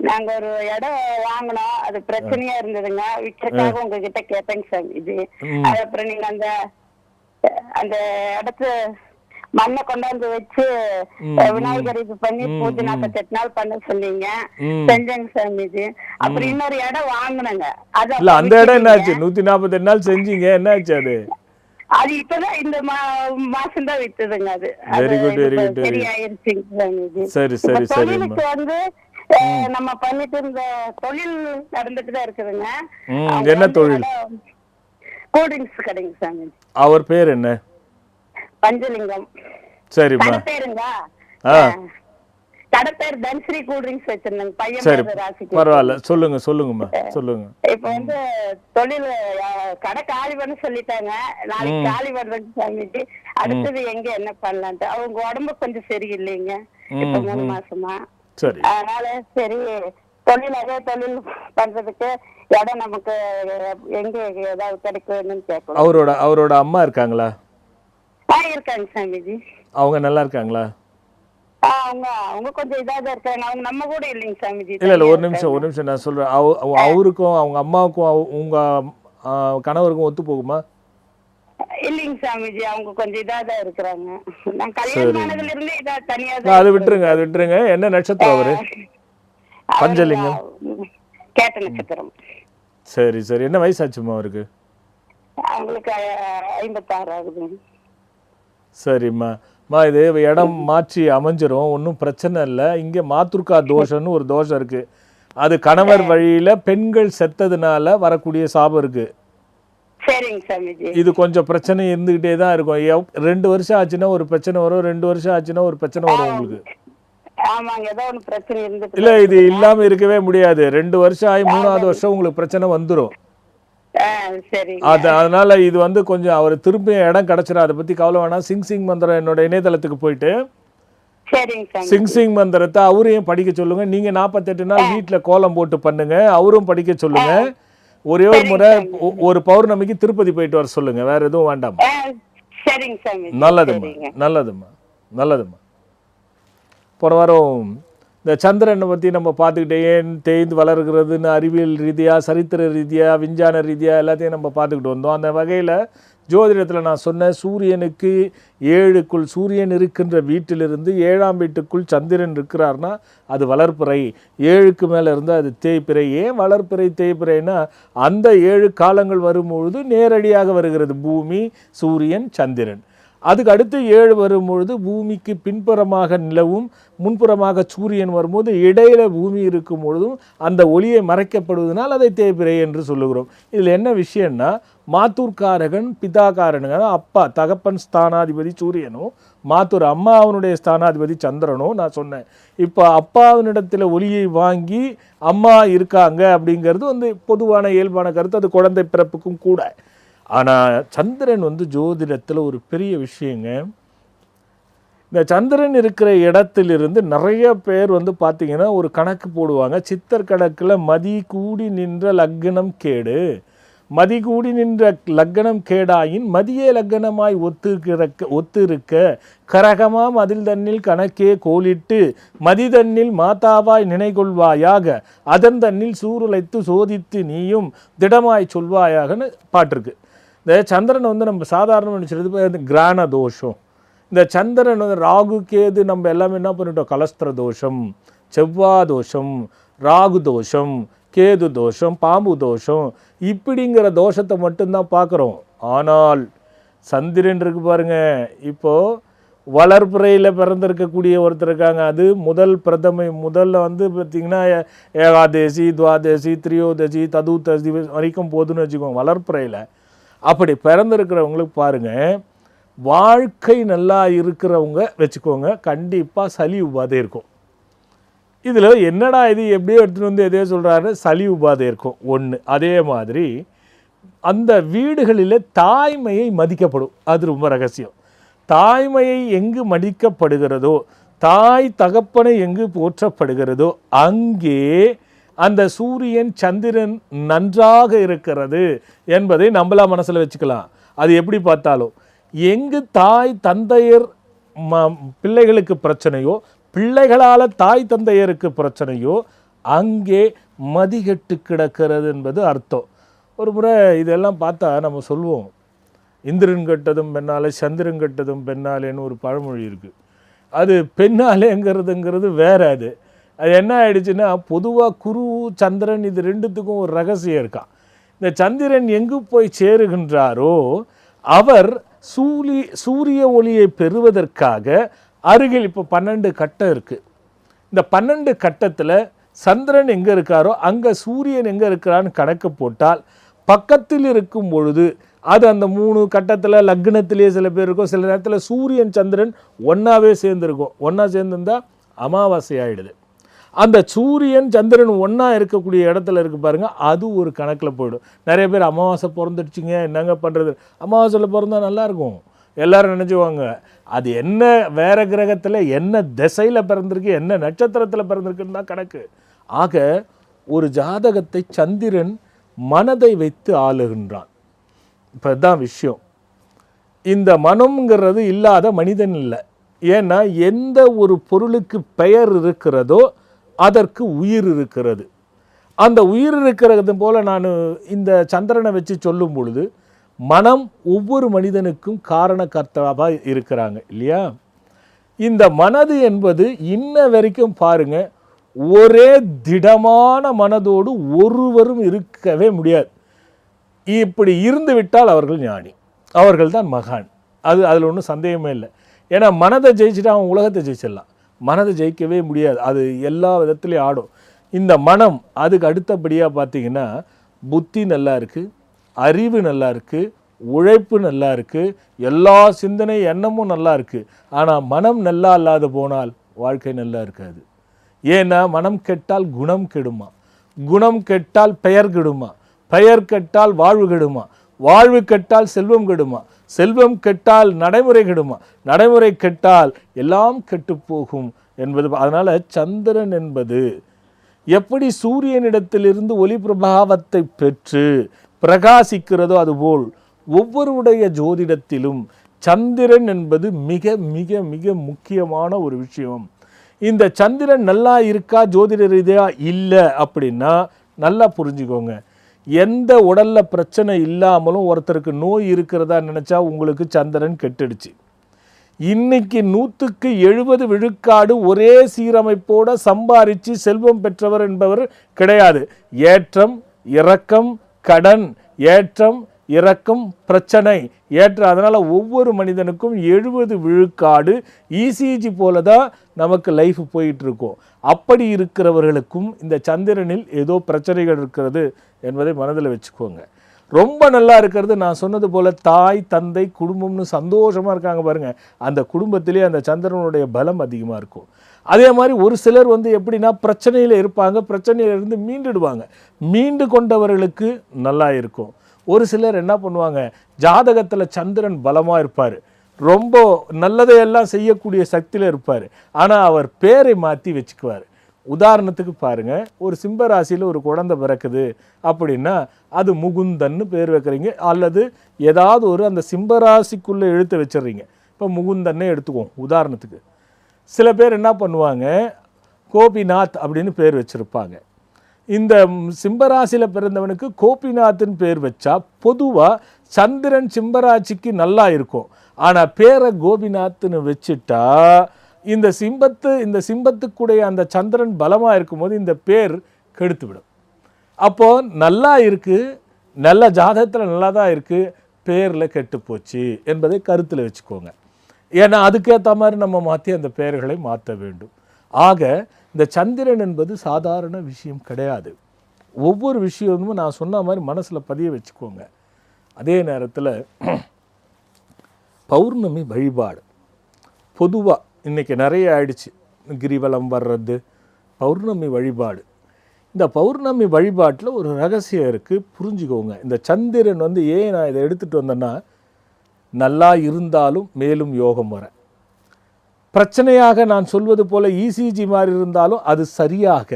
நாங்க ஒரு இடம் வாங்கினோம், அது பிரச்சனையா இருந்ததுங்க. விற்கிறதுக்காக உங்ககிட்ட கேட்டேங்க சாமிஜி. அது அப்புறம் நீங்க அந்த இடத்து மண்ணை கொண்டாந்து வச்சு விநாயகர் இது பண்ணி பூஜை 48 நாள் பண்ண சொன்னீங்க. செஞ்சேங்க சாமிஜி. அப்புறம் இன்னொரு இடம் வாங்கினங்க. அது அந்த இடம் என்னாச்சு? 148 நாள் செஞ்சீங்க, என்னாச்சு? அது இப்பதான் இந்த மாசம் தான் வித்துதுங்க. அது வெரி குட் வெரி குட். சரியாயிருச்சுங்க சாமிஜி. சரி சரி சரி. தொழிலுக்கு வந்து நம்ம பண்ணிட்டு இருந்த தொழில் நடந்துட்டு தான் இருக்குதுங்க. என்ன தொழில்? கூல்ட்ரிங்க்ஸ் கடைங்க சாமி. அவர் பேர் என்ன? பஞ்சலிங்கம். சரிம்மா. பேருங்க கடை பேர் தன்ஸ்ரீ கூல்ட்ரிங்க்ஸ் வச்சிருந்தாங்க. பையன் ராசிக்கு. பரவாயில்ல, சொல்லுங்க சொல்லுங்கம்மா சொல்லுங்க. இப்ப வந்து தொழில் கடை காலி பண்ண சொல்லிட்டாங்க. நாளைக்கு காலி பண்றேங்க சாமிஜி. அடுத்தது எங்க என்ன பண்ணலான்ட்டு. அவங்க உடம்பு கொஞ்சம் சரியில்லைங்க இப்ப 3 மாசமா. சரி. அதனால சரி அதே தொழில் பண்றதுக்கு இடம் நமக்கு எங்க ஏதாவது கிடைக்கும்னு கேட்கலாம். அவரோட அம்மா இருக்காங்களா? இருக்காங்க சாமிஜி. அவங்க நல்லா இருக்காங்களா? அவங்க கொஞ்சம் இதாக இருக்காங்க. அவங்க நம்ம கூட இல்லைங்க சாமிஜி. இல்ல ஒரு நிமிஷம் நான் சொல்றேன். அவருக்கும் அவங்க அம்மாவுக்கும் உங்க கணவருக்கும் ஒத்து போகுமா? இல்ல சரிங்க சாமிஜி, அவங்க கொஞ்சம் இதாதான் இருக்கிறாங்க. நான் கல்யாணம் ஆனதுல இருந்தே இதா தனியா அது விட்டுருங்க, அது விட்டுருங்க. என்ன நட்சத்திரம் அவரு? பஞ்சலிங்கம். கேட்ட நட்சத்திரம். சரி சரி. என்ன வயசாச்சுமா அவருக்கு? அவங்களுக்கு 56 ஆகுது. சரிம்மா. இது இடம் மாற்றி அமைஞ்சிரும், ஒன்றும் பிரச்சனை இல்லை. இங்கே மாத்துர்கா தோஷம்னு ஒரு தோஷம் இருக்கு. அது கணவர் வழியில பெண்கள் செத்ததுனால வரக்கூடிய சாபம் இருக்கு. சரிங்க சாமிஜி. இது கொஞ்சம் பிரச்சனை இருந்துகிட்டே தான் இருக்கும். 2 வருஷம் ஆச்சுன்னா ஒரு பிரச்சனை வரும், 2 வருஷம் ஆச்சுன்னா ஒரு பிரச்சனை வரும் உங்களுக்கு. ஆமாங்க, ஏதோ ஒன்று பிரச்சனை இருந்துட்டு இல்ல, இது இல்லாம இருக்கவே முடியாது. 2 வருஷம் ஆகி 3ஆவது வருஷம் உங்களுக்கு பிரச்சனை வந்துடும். அதனால இது வந்து கொஞ்சம் அவர் திரும்பி இடம் கிடைச்சிடும். அதை பத்தி கவலை வேணாம். சிங் மந்திரம் என்னோட இணையதளத்துக்கு போயிட்டு சிங் மந்திரத்தை அவரையும் படிக்க சொல்லுங்க. நீங்க 48 நாள் வீட்டுல கோலம் போட்டு பண்ணுங்க, அவரும் படிக்க சொல்லுங்க. ஒரே ஒரு முறை ஒரு பௌர்ணமிக்கு திருப்பதி போயிட்டு வர சொல்லுங்க, வேற எதுவும் வேண்டாம். நல்லதும்மா நல்லதும்மா நல்லதும்மா. போன வாரம் இந்த சந்திரனை பற்றி நம்ம பார்த்துக்கிட்டே ஏன் தேய்ந்து வளர்கிறதுன்னு அறிவியல் ரீதியாக, சரித்திர ரீதியாக, விஞ்ஞான ரீதியாக எல்லாத்தையும் நம்ம பார்த்துக்கிட்டு வந்தோம். அந்த வகையில் ஜோதிடத்தில் நான் சொன்ன சூரியனுக்கு 7க்குள் சூரியன் இருக்கின்ற வீட்டிலிருந்து 7ஆம் வீட்டுக்குள் சந்திரன் இருக்கிறார்னா அது வளர்ப்பிறை. 7க்கு மேலே இருந்து அது தேய்பிறை. ஏன் வளர்ப்பிறை தேய்பிறைன்னா அந்த 7 காலங்கள் வரும்பொழுது நேரடியாக வருகிறது பூமி, சூரியன், சந்திரன். அதுக்கு அடுத்து 7 வரும்பொழுது பூமிக்கு பின்புறமாக நிலவும், முன்புறமாக சூரியன் வரும்போது இடையில பூமி இருக்கும் பொழுதும் அந்த ஒளியை மறைக்கப்படுவதனால் அதை தேய்பிறை என்று சொல்லுகிறோம். இதில் என்ன விஷயம்னா மாத்தூர்காரகன் பிதாகாரனுங்க, அப்பா தகப்பன் ஸ்தானாதிபதி சூரியனும், மாத்தூர் அம்மா அவனுடைய ஸ்தானாதிபதி சந்திரனும் நான் சொன்னேன். இப்போ அப்பாவினிடத்தில் ஒளியை வாங்கி அம்மா இருக்காங்க அப்படிங்கிறது வந்து பொதுவான இயல்பான கருத்து. அது குழந்தை பிறப்புக்கும் கூட. ஆனால் சந்திரன் வந்து ஜோதிடத்தில் ஒரு பெரிய விஷயங்க. இந்த சந்திரன் இருக்கிற இடத்திலிருந்து நிறைய பேர் வந்து பார்த்திங்கன்னா ஒரு கணக்கு போடுவாங்க. சித்தர் கணக்கில் மதி கூடி நின்ற லக்னம் கேடு, மதி கூடி நின்ற லக்னம் கேடாயின் மதியே லக்னமாய் ஒத்திருக்க கரகமாம் அதில் தன்னில் கணக்கே கோலிட்டு மதி தன்னில் மாதாவாய் நினைகொள்வாயாக அதன் தன்னில் சூருளைத்து சோதித்து நீயும் திடமாய் சொல்வாயாகன்னு பாட்டிருக்கு. இந்த சந்திரன் வந்து நம்ம சாதாரணமாக நினச்சிருது கிரான தோஷம். இந்த சந்திரன் வந்து ராகு கேது நம்ம எல்லாமே என்ன பண்ணிட்டோம், கலஸ்திர தோஷம், செவ்வாய் தோஷம், ராகு தோஷம், கேது தோஷம், பாம்பு தோஷம், இப்படிங்கிற தோஷத்தை மட்டும்தான் பார்க்குறோம். ஆனால் சந்திரன் இருக்கு பாருங்க. இப்போது வளர்ப்புறையில் பிறந்திருக்கக்கூடிய ஒருத்தர் இருக்காங்க. அது முதல்ல வந்து பார்த்திங்கன்னா ஏகாதேசி, துவாதேசி, திரியோதசி, சதுர்தசி வரைக்கும் போதுன்னு வச்சுக்கோங்க வளர்ப்புறையில். அப்படி பிறந்திருக்கிறவங்களுக்கு பாருங்கள், வாழ்க்கை நல்லா இருக்கிறவங்க வச்சுக்கோங்க, கண்டிப்பாக சளி உபாதை இருக்கும். இதில் என்னடா இது எப்படியோ எடுத்துகிட்டு வந்து எதையோ சொல்கிறாரு, சளி உபாதை இருக்கும் ஒன்று. அதே மாதிரி அந்த வீடுகளில் தாய்மையை மதிக்கப்படும். அது ரொம்ப ரகசியம். தாய்மையை எங்கு மதிக்கப்படுகிறதோ, தாய் தகப்பனை எங்கு போற்றப்படுகிறதோ அங்கே அந்த சூரியன் சந்திரன் நன்றாக இருக்கிறது என்பதை நம்மளாம் மனசில் வச்சுக்கலாம். அது எப்படி பார்த்தாலும் எங்கு தாய் தந்தையர் பிள்ளைகளுக்கு பிரச்சனையோ, பிள்ளைகளால் தாய் தந்தையருக்கு பிரச்சனையோ அங்கே மதிகட்டு கிடக்கிறது என்பது அர்த்தம். ஒரு முறை இதெல்லாம் பார்த்தா நம்ம சொல்லுவோம், இந்திரன் கட்டதும் பெண்ணாலே சந்திரன் கட்டதும் பெண்ணாலேன்னு ஒரு பழமொழி இருக்குது. அது பெண்ணாலேங்கிறதுங்கிறது வேற. அது என்ன ஆயிடுச்சுன்னா பொதுவாக குரு சந்திரன் இது ரெண்டுத்துக்கும் ஒரு ரகசியம் இருக்கான். இந்த சந்திரன் எங்கு போய் சேருகின்றாரோ அவர் சூரிய ஒளியை பெறுவதற்காக அருகில் இப்போ 12 கட்டம் இருக்குது. இந்த 12 கட்டத்தில் சந்திரன் எங்கே இருக்காரோ அங்கே சூரியன் எங்கே இருக்கிறான்னு கணக்கு போட்டால் பக்கத்தில் இருக்கும் பொழுது அது அந்த 3 கட்டத்தில் லக்னத்திலே சில பேர் இருக்கும், சில நேரத்தில் சூரியன் சந்திரன் ஒன்றாவே சேர்ந்துருக்கும். ஒன்றா சேர்ந்துருந்தால் அமாவாசை ஆகிடுது. அந்த சூரியன் சந்திரன் ஒன்றா இருக்கக்கூடிய இடத்துல இருக்குது பாருங்கள், அது ஒரு கணக்கில் போயிடும். நிறைய பேர் அமாவாசை பிறந்துடுச்சிங்க என்னங்க பண்ணுறது, அமாவாசையில் பிறந்தா நல்லாயிருக்கும் எல்லோரும் நினச்சிவாங்க. அது என்ன வேறு கிரகத்தில் என்ன திசையில் பிறந்திருக்கு, என்ன நட்சத்திரத்தில் பிறந்திருக்குன்னு தான் கணக்கு. ஆக ஒரு ஜாதகத்தை சந்திரன் மனதை வைத்து ஆளுகின்றான். இப்போ இதுதான் விஷயம். இந்த மனம்ங்கிறது இல்லாத மனிதன் இல்லை. ஏன்னா எந்த ஒரு பொருளுக்கு பெயர் இருக்கிறதோ அதற்கு உயிர் இருக்கிறது. அந்த உயிர் இருக்கிறது போல் நான் இந்த சந்திரனை வச்சு சொல்லும் பொழுது மனம் ஒவ்வொரு மனிதனுக்கும் காரணகர்த்தாவாக இருக்கிறாங்க இல்லையா? இந்த மனது என்பது இன்ன வரைக்கும் பாருங்க, ஒரே திடமான மனதோடு ஒருவரும் இருக்கவே முடியாது. இப்படி இருந்து விட்டால் அவர்கள் ஞானி, அவர்கள் தான் மகான். அதில் ஒன்றும் சந்தேகமே இல்லை. ஏன்னா மனதை ஜெயிச்சுட்டு அவன் உலகத்தை ஜெயிச்சிடலாம், மனதை ஜெயிக்கவே முடியாது. அது எல்லா விதத்துலேயும் ஆடும். இந்த மனம் அதுக்கு அடுத்தபடியாக பார்த்தீங்கன்னா புத்தி நல்லா இருக்குது, அறிவு நல்லா இருக்குது, உழைப்பு நல்லா இருக்குது, எல்லா சிந்தனை எண்ணமும் நல்லா இருக்குது. ஆனால் மனம் நல்லா இல்லாத போனால் வாழ்க்கை நல்லா இருக்காது. ஏன்னா மனம் கெட்டால் குணம் கெடுமா, குணம் கெட்டால் பெயர் கெடுமா, பெயர் கெட்டால் வாழ்வு கெடுமா, வாழ்வு கெட்டால் செல்வம் கெடுமா, செல்வம் கெட்டால் நடைமுறை கெடுமா, நடைமுறை கெட்டால் எல்லாம் கெட்டு போகும் என்பது. அதனால் சந்திரன் என்பது எப்படி சூரியனிடத்திலிருந்து ஒளி பிரபாவத்தை பெற்று பிரகாசிக்கிறதோ அதுபோல் ஒவ்வொருடைய ஜோதிடத்திலும் சந்திரன் என்பது மிக மிக மிக முக்கியமான ஒரு விஷயம். இந்த சந்திரன் நல்லா இருக்கா ஜோதிட ரீதியாக இல்லை அப்படின்னா நல்லா புரிஞ்சுக்கோங்க. எந்த உடல்ல பிரச்சனை இல்லாமலும் ஒருத்தருக்கு நோய் இருக்கிறதா நினச்சா உங்களுக்கு சந்திரன் கெட்டுடுச்சு. இன்னைக்கு 100க்கு 70 விழுக்காடு ஒரே சீரமைப்போட சம்பாரித்து செல்வம் பெற்றவர் என்பவர் கிடையாது. ஏற்றம் இறக்கம், கடன், ஏற்றம் இறக்கம், பிரச்சனை, ஏற்றம். அதனால் ஒவ்வொரு மனிதனுக்கும் 70 விழுக்காடு இசிஜி போல தான் நமக்கு லைஃப் போயிட்டுருக்கோம். அப்படி இருக்கிறவர்களுக்கும் இந்த சந்திரனில் ஏதோ பிரச்சனைகள் இருக்கிறது என்பதை மனதில் வச்சுக்கோங்க. ரொம்ப நல்லா இருக்கிறது, நான் சொன்னது போல் தாய் தந்தை குடும்பம்னு சந்தோஷமாக இருக்காங்க பாருங்கள், அந்த குடும்பத்திலே அந்த சந்திரனுடைய பலம் அதிகமாக இருக்கும். அதே மாதிரி ஒரு சிலர் எப்படின்னா பிரச்சனையில் இருப்பாங்க, பிரச்சனையிலிருந்து மீண்டுடுவாங்க, மீண்டு கொண்டவர்களுக்கு நல்லா இருக்கும். ஒரு சிலர் என்ன பண்ணுவாங்க, ஜாதகத்தில் சந்திரன் பலமாக இருப்பார், ரொம்ப நல்லதையெல்லாம் செய்யக்கூடிய சக்தியில் இருப்பார், ஆனால் அவர் பேரை மாற்றி வச்சுக்குவார். உதாரணத்துக்கு பாருங்கள், ஒரு சிம்ம ராசியில் ஒரு குழந்தை பிறக்குது அப்படின்னா அது முகுந்தன்னு பேர் வைக்கிறீங்க, அல்லது ஏதாவது ஒரு அந்த சிம்ம ராசிக்குள்ளே எழுத்து வச்சிடுறீங்க. இப்போ முகுந்தன்னே எடுத்துக்குவோம் உதாரணத்துக்கு. சில பேர் என்ன பண்ணுவாங்க, கோபிநாத் அப்படின்னு பேர் வச்சுருப்பாங்க. இந்த சிம்மராசியில் பிறந்தவனுக்கு கோபிநாத்னு பேர் வச்சா பொதுவாக சந்திரன் சிம்மராசிக்கு நல்லா இருக்கும். ஆனால் பேரை கோபிநாத்னு வச்சுட்டா இந்த சிம்பத்துக்குடைய அந்த சந்திரன் பலமாக இருக்கும்போது இந்த பேர் கெடுத்து விடும். அப்போது நல்லா இருக்குது, நல்ல ஜாதகத்தில் நல்லா தான் இருக்குது, பேரில் கெட்டு போச்சு என்பதை கருத்தில் வச்சுக்கோங்க. ஏன்னா அதுக்கேற்ற மாதிரி நம்ம மாற்றி அந்த பெயர்களை மாற்ற வேண்டும். ஆக இந்த சந்திரன் என்பது சாதாரண விஷயம் கிடையாது. ஒவ்வொரு விஷயமும் நான் சொன்ன மாதிரி மனசில் பதிய வச்சுக்கோங்க. அதே நேரத்தில் பௌர்ணமி வழிபாடு பொதுவாக இன்றைக்கி நிறைய ஆயிடுச்சு, கிரிவலம் வர்றது, பௌர்ணமி வழிபாடு. இந்த பௌர்ணமி வழிபாட்டில் ஒரு ரகசியம் இருக்குது, புரிஞ்சுக்கோங்க. இந்த சந்திரன் ஏன் நான் இதை எடுத்துகிட்டு வந்தேன்னா, நல்லா இருந்தாலும் மேலும் யோகம் வர, பிரச்சனையாக நான் சொல்வது போல் இசிஜி மாதிரி இருந்தாலும் அது சரியாக,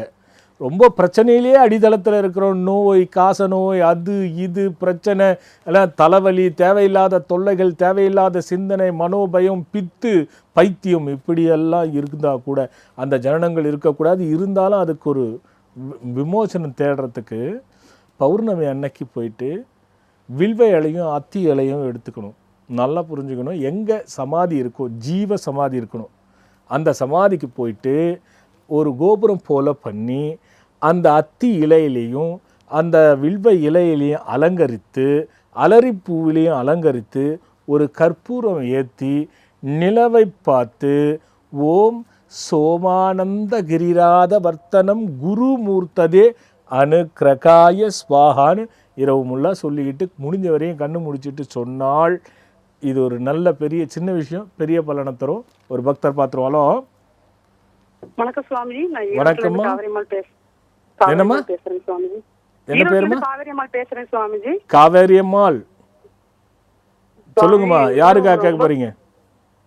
ரொம்ப பிரச்சனையிலே அடித்தளத்தில் இருக்கிறோம், நோய், காச நோய், அது இது பிரச்சனை எல்லாம், தலைவலி, தேவையில்லாத தொல்லைகள், தேவையில்லாத சிந்தனை, மனோபயம், பித்து, பைத்தியம், இப்படியெல்லாம் இருந்தால் கூட அந்த ஜனனங்கள் இருக்கக்கூடாது. இருந்தாலும் அதுக்கு ஒரு விமோசனம் தேடுறதுக்கு பௌர்ணமி அன்னைக்கு போயிட்டு வில்வ இலையும் அத்தி இலையும் எடுத்துக்கணும். நல்லா புரிஞ்சுக்கணும், எங்கே சமாதி இருக்கோ, ஜீவ சமாதி இருக்கணும், அந்த சமாதிக்கு போயிட்டு ஒரு கோபுரம் போல் பண்ணி அந்த அத்தி இலையிலையும் அந்த வில்வ இலையிலையும் அலங்கரித்து, அலரிப்பூவிலையும் அலங்கரித்து, ஒரு கற்பூரம் ஏற்றி நிலவை பார்த்து ஓம் சோமானந்த கிரிராத வர்த்தனம் குரு மூர்த்ததே அனுக்கிரகாய ஸ்வாகான்னு இரவு முல்லா சொல்லிக்கிட்டு முடிஞ்ச வரையும் கண்ணு முடிச்சுட்டு சொன்னால் இது ஒரு நல்ல பெரிய சின்ன விஷயம், பெரிய பலனை தரும். ஒரு பக்தர் பார்த்துருவாலோ. வணக்கம் சுவாமிஜி, நான் வணக்கம்மா. என்னம்மா, பேசுறேன் சுவாமிஜி. என்ன பேருமா? காவேரியம்மாள் பேசுறேன் சுவாமிஜி. காவேரியம்மாள், சொல்லுங்கம்மா, யாருக்கா கேட்க போறீங்க?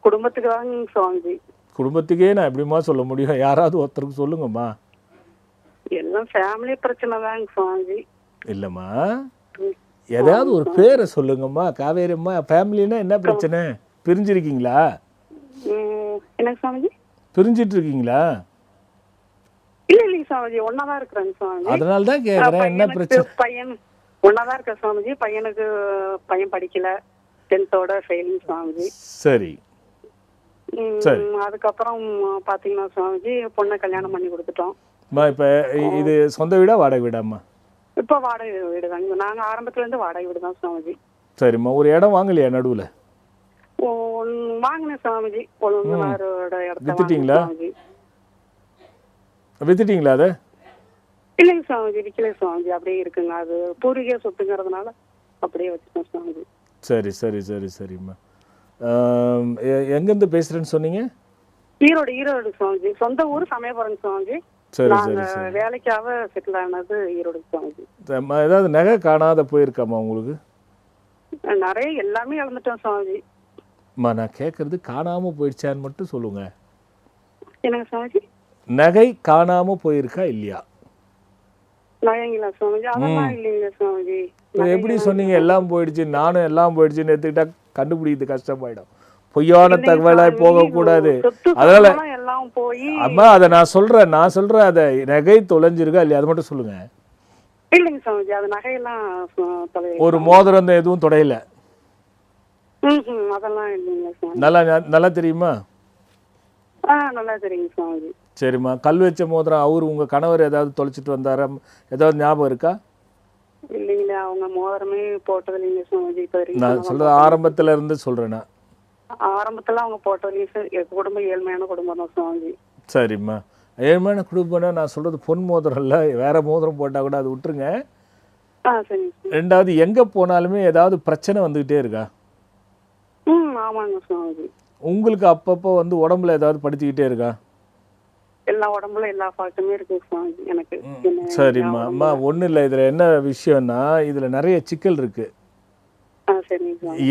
குடும்பத்துக்காக சுவாமிஜி. குடும்பத்துக்கே நான் எப்படிமா சொல்ல முடியும், யாராவது ஒருத்தருக்கு சொல்லுங்கம்மா. எல்லாம் ஃபேமிலி பிரச்சனை தாங்க சுவாமிஜி. இல்லம்மா, ஏதாவது ஒரு பேரை சொல்லுங்கம்மா. காவேரியம்மா, ஃபேமிலினா என்ன பிரச்சனை? பிரிஞ்சிருக்கீங்களா? என்ன சுவாமிஜி? பிரிஞ்சிட்டு இருக்கீங்களா? இல்ல இல்ல சுவாமிஜி, ஒன்னாதான் இருக்கிறாங்க சுவாமிஜி. அதனால தான் கேக்குறேன், என்ன பிரச்சனை? ஒன்னாதான் இருக்க சுவாமிஜி. பையன் படிக்கல, 10th ஃபெயிலிங் சுவாமிஜி. சரி சரி. அதுக்கப்புறம் பாத்தீங்கன்னா சுவாமிஜி பொண்ணை கல்யாணம் பண்ணி கொடுத்துட்டோம். இப்போ இது சொந்த வீடா வாடகை வீடாம்மா? இப்ப வாடகை வீடு தாங்க. நாங்க ஆரம்பத்துல இருந்து வாடகை வீடு தான் சுவாமிஜி. சரிம்மா. ஒரு இடம் வாங்கலையா நடுவில்? வாங்கினேன் சுவாமிஜி. கொழுந்தனாரோட இடத்த வித்துட்டீங்களா? சுவாமிஜி. வித்துட்டீங்களா அதை? இல்லைங்க சுவாமிஜி, விக்கல சுவாமிஜி. அப்படியே இருக்குங்க. அது பூர்வீக சொத்துங்கிறதுனால அப்படியே வச்சுட்டோம் சுவாமிஜி. சரி சரி சரி சரிம்மா. எங்கேருந்து பேசுகிறேன்னு சொன்னீங்க? ஈரோடு சுவாமிஜி. சொந்த ஊர் சமயபுரம் சுவாமிஜி. சரி நாங்க சரி சரி. வேலைக்காக செட்டில் ஆனது ஈரோடு சுவாமிஜி. ஏதாவது நகை காணாத போயிருக்காம்மா உங்களுக்கு? நிறைய எல்லாமே இழந்துட்டோம் சுவாமிஜி. அம்மா நான் கேட்குறது காணாமல் போயிடுச்சான்னு மட்டும் சொல்லுங்கள். என்னங்க சுவாமிஜி? நகை காணாமல் போயிருக்கா இல்லையா? நகைங்களா சுவாமிஜி? அதெல்லாம் இல்லைங்க சுவாமிஜி. இப்போ எப்படி சொன்னீங்க எல்லாம் போயிடுச்சு, நானும் எல்லாம் போயிடுச்சுன்னு எடுத்துக்கிட்டா கண்டுபிடிக்கிறது கஷ்டமாயிடும். பொய்யான தகவலாக போகக்கூடாது. அதனால எல்லாம் போய் அம்மா அதை நான் சொல்கிறேன் அதை நகை தொலைஞ்சிருக்கா இல்லையா அது மட்டும் சொல்லுங்கள். இல்லைங்க சுவாமிஜி, அது நகையெல்லாம் ஒரு மோதிரம் எதுவும் தொடையில? அதெல்லாம் இல்லைங்க சுவாமி. நல்லா தெரியுமா? நல்லா தெரியுங்க சுவாமிஜி. சரிம்மா. கல் வச்ச மோதிரம் அவர் உங்கள் கணவர் ஏதாவது தொலைச்சிட்டு வந்தாரா? ஏதாவது ஞாபகம் இருக்கா? இல்லைங்களா, அவங்க மோதிரமே போட்டது இல்லைங்க சுவாமிஜி. நான் சொல்கிறது ஆரம்பத்தில் இருந்து சொல்கிறேன்னா. ஆரம்பத்துல அவங்க போட்டது குடும்பம் ஏழ்மையான குடும்பம் தான் சுவாமிஜி. சரிம்மா. ஏழ்மையான குடும்பம்னா நான் சொல்கிறது பொன் மோதிரம் இல்லை, வேற மோதிரம் போட்டால் கூட அது விட்டுருங்க. சரிங்க. ரெண்டாவது எங்கே போனாலுமே ஏதாவது பிரச்சனை வந்துக்கிட்டே இருக்கா? ஆமாங்க சுவாமிஜி. உங்களுக்கு அப்பப்போ உடம்புல ஏதாவது படுத்திக்கிட்டே இருக்கா? எல்லா உடம்புல எல்லா ஃபால்ட்டுமே இருக்கு சுவாமிஜி எனக்கு. சரிம்மா. அம்மா ஒன்றும் இல்லை, இதில் என்ன விஷயம்னா இதில் நிறைய சிக்கல் இருக்குது.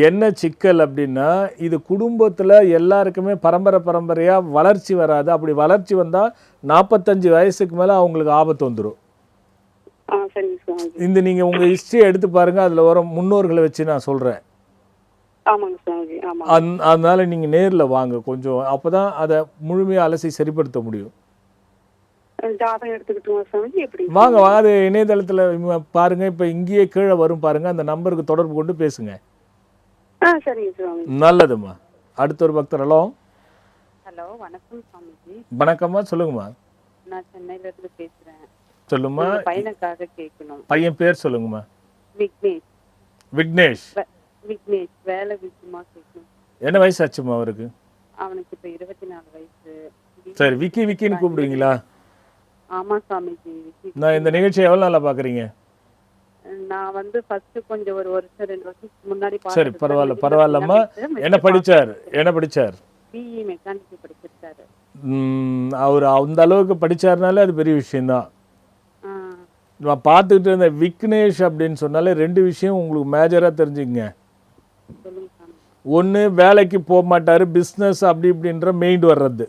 என்ன சிக்கல் அப்படின்னா இது குடும்பத்தில் எல்லாருக்குமே பரம்பரையாக வளர்ச்சி வராது. அப்படி வளர்ச்சி வந்தால் 45 வயசுக்கு மேலே அவங்களுக்கு ஆபத்து வந்துடும். இந்த நீங்கள் உங்கள் ஹிஸ்ட்ரியை எடுத்து பாருங்கள், அதில் வர முன்னோர்களை வச்சு நான் சொல்கிறேன். அதனால நீங்கள் நேரில் வாங்க கொஞ்சம், அப்போ தான் அதை முழுமையாக அலசி சரிப்படுத்த முடியும். வாங்க அது இணையதளத்தில் பாருங்கள். இப்போ இங்கேயே கீழே வரும் பாருங்கள், அந்த நம்பருக்கு தொடர்பு கொண்டு பேசுங்க. நல்லதும்மா. அடுத்த ஒரு பக்தர். ஹலோ. ஹலோ, வணக்கம் சுவாமிஜி. வணக்கம்மா, சொல்லுங்கம்மா. நான் சென்னையில இருந்து பேசுறேன். சொல்லுமா. பையனுக்காக கேட்கணும். பையன் பேர் சொல்லுங்கம்மா. விக்னேஷ். விக்னேஷ். விக்னேஷ் வேலை விஷயமா கேட்கணும். என்ன வயசு ஆச்சுமா அவருக்கு? அவனுக்கு இப்போ 24 வயசு. சரி, விக்கின்னு கூப்பிடுவீங்களா? ஆமா சுவாமிஜி. நான் இந்த நிகழ்ச்சியை எவ்வளோ நாளாக பார்க்குறீங்க? நான் ஃபர்ஸ்ட் கொஞ்சம் ஒரு வருஷம் 2 வருஷத்துக்கு முன்னாடி சரி, பரவாயில்லம்மா. என்ன படிச்சார்? பிஇ மெக்கானிக்கல் படிச்சிருக்காரு. அவர் அந்த அளவுக்கு படிச்சாருனாலே அது பெரிய விஷயம்தான். நான் பார்த்துக்கிட்டு இருந்த விக்னேஷ் அப்படின்னு சொன்னாலே 2 விஷயம் உங்களுக்கு மேஜராக தெரிஞ்சுக்கங்க. ஒன்று, வேலைக்கு போக மாட்டார், பிஸ்னஸ் அப்படி இப்படின்ற மெயின்டு வர்றது.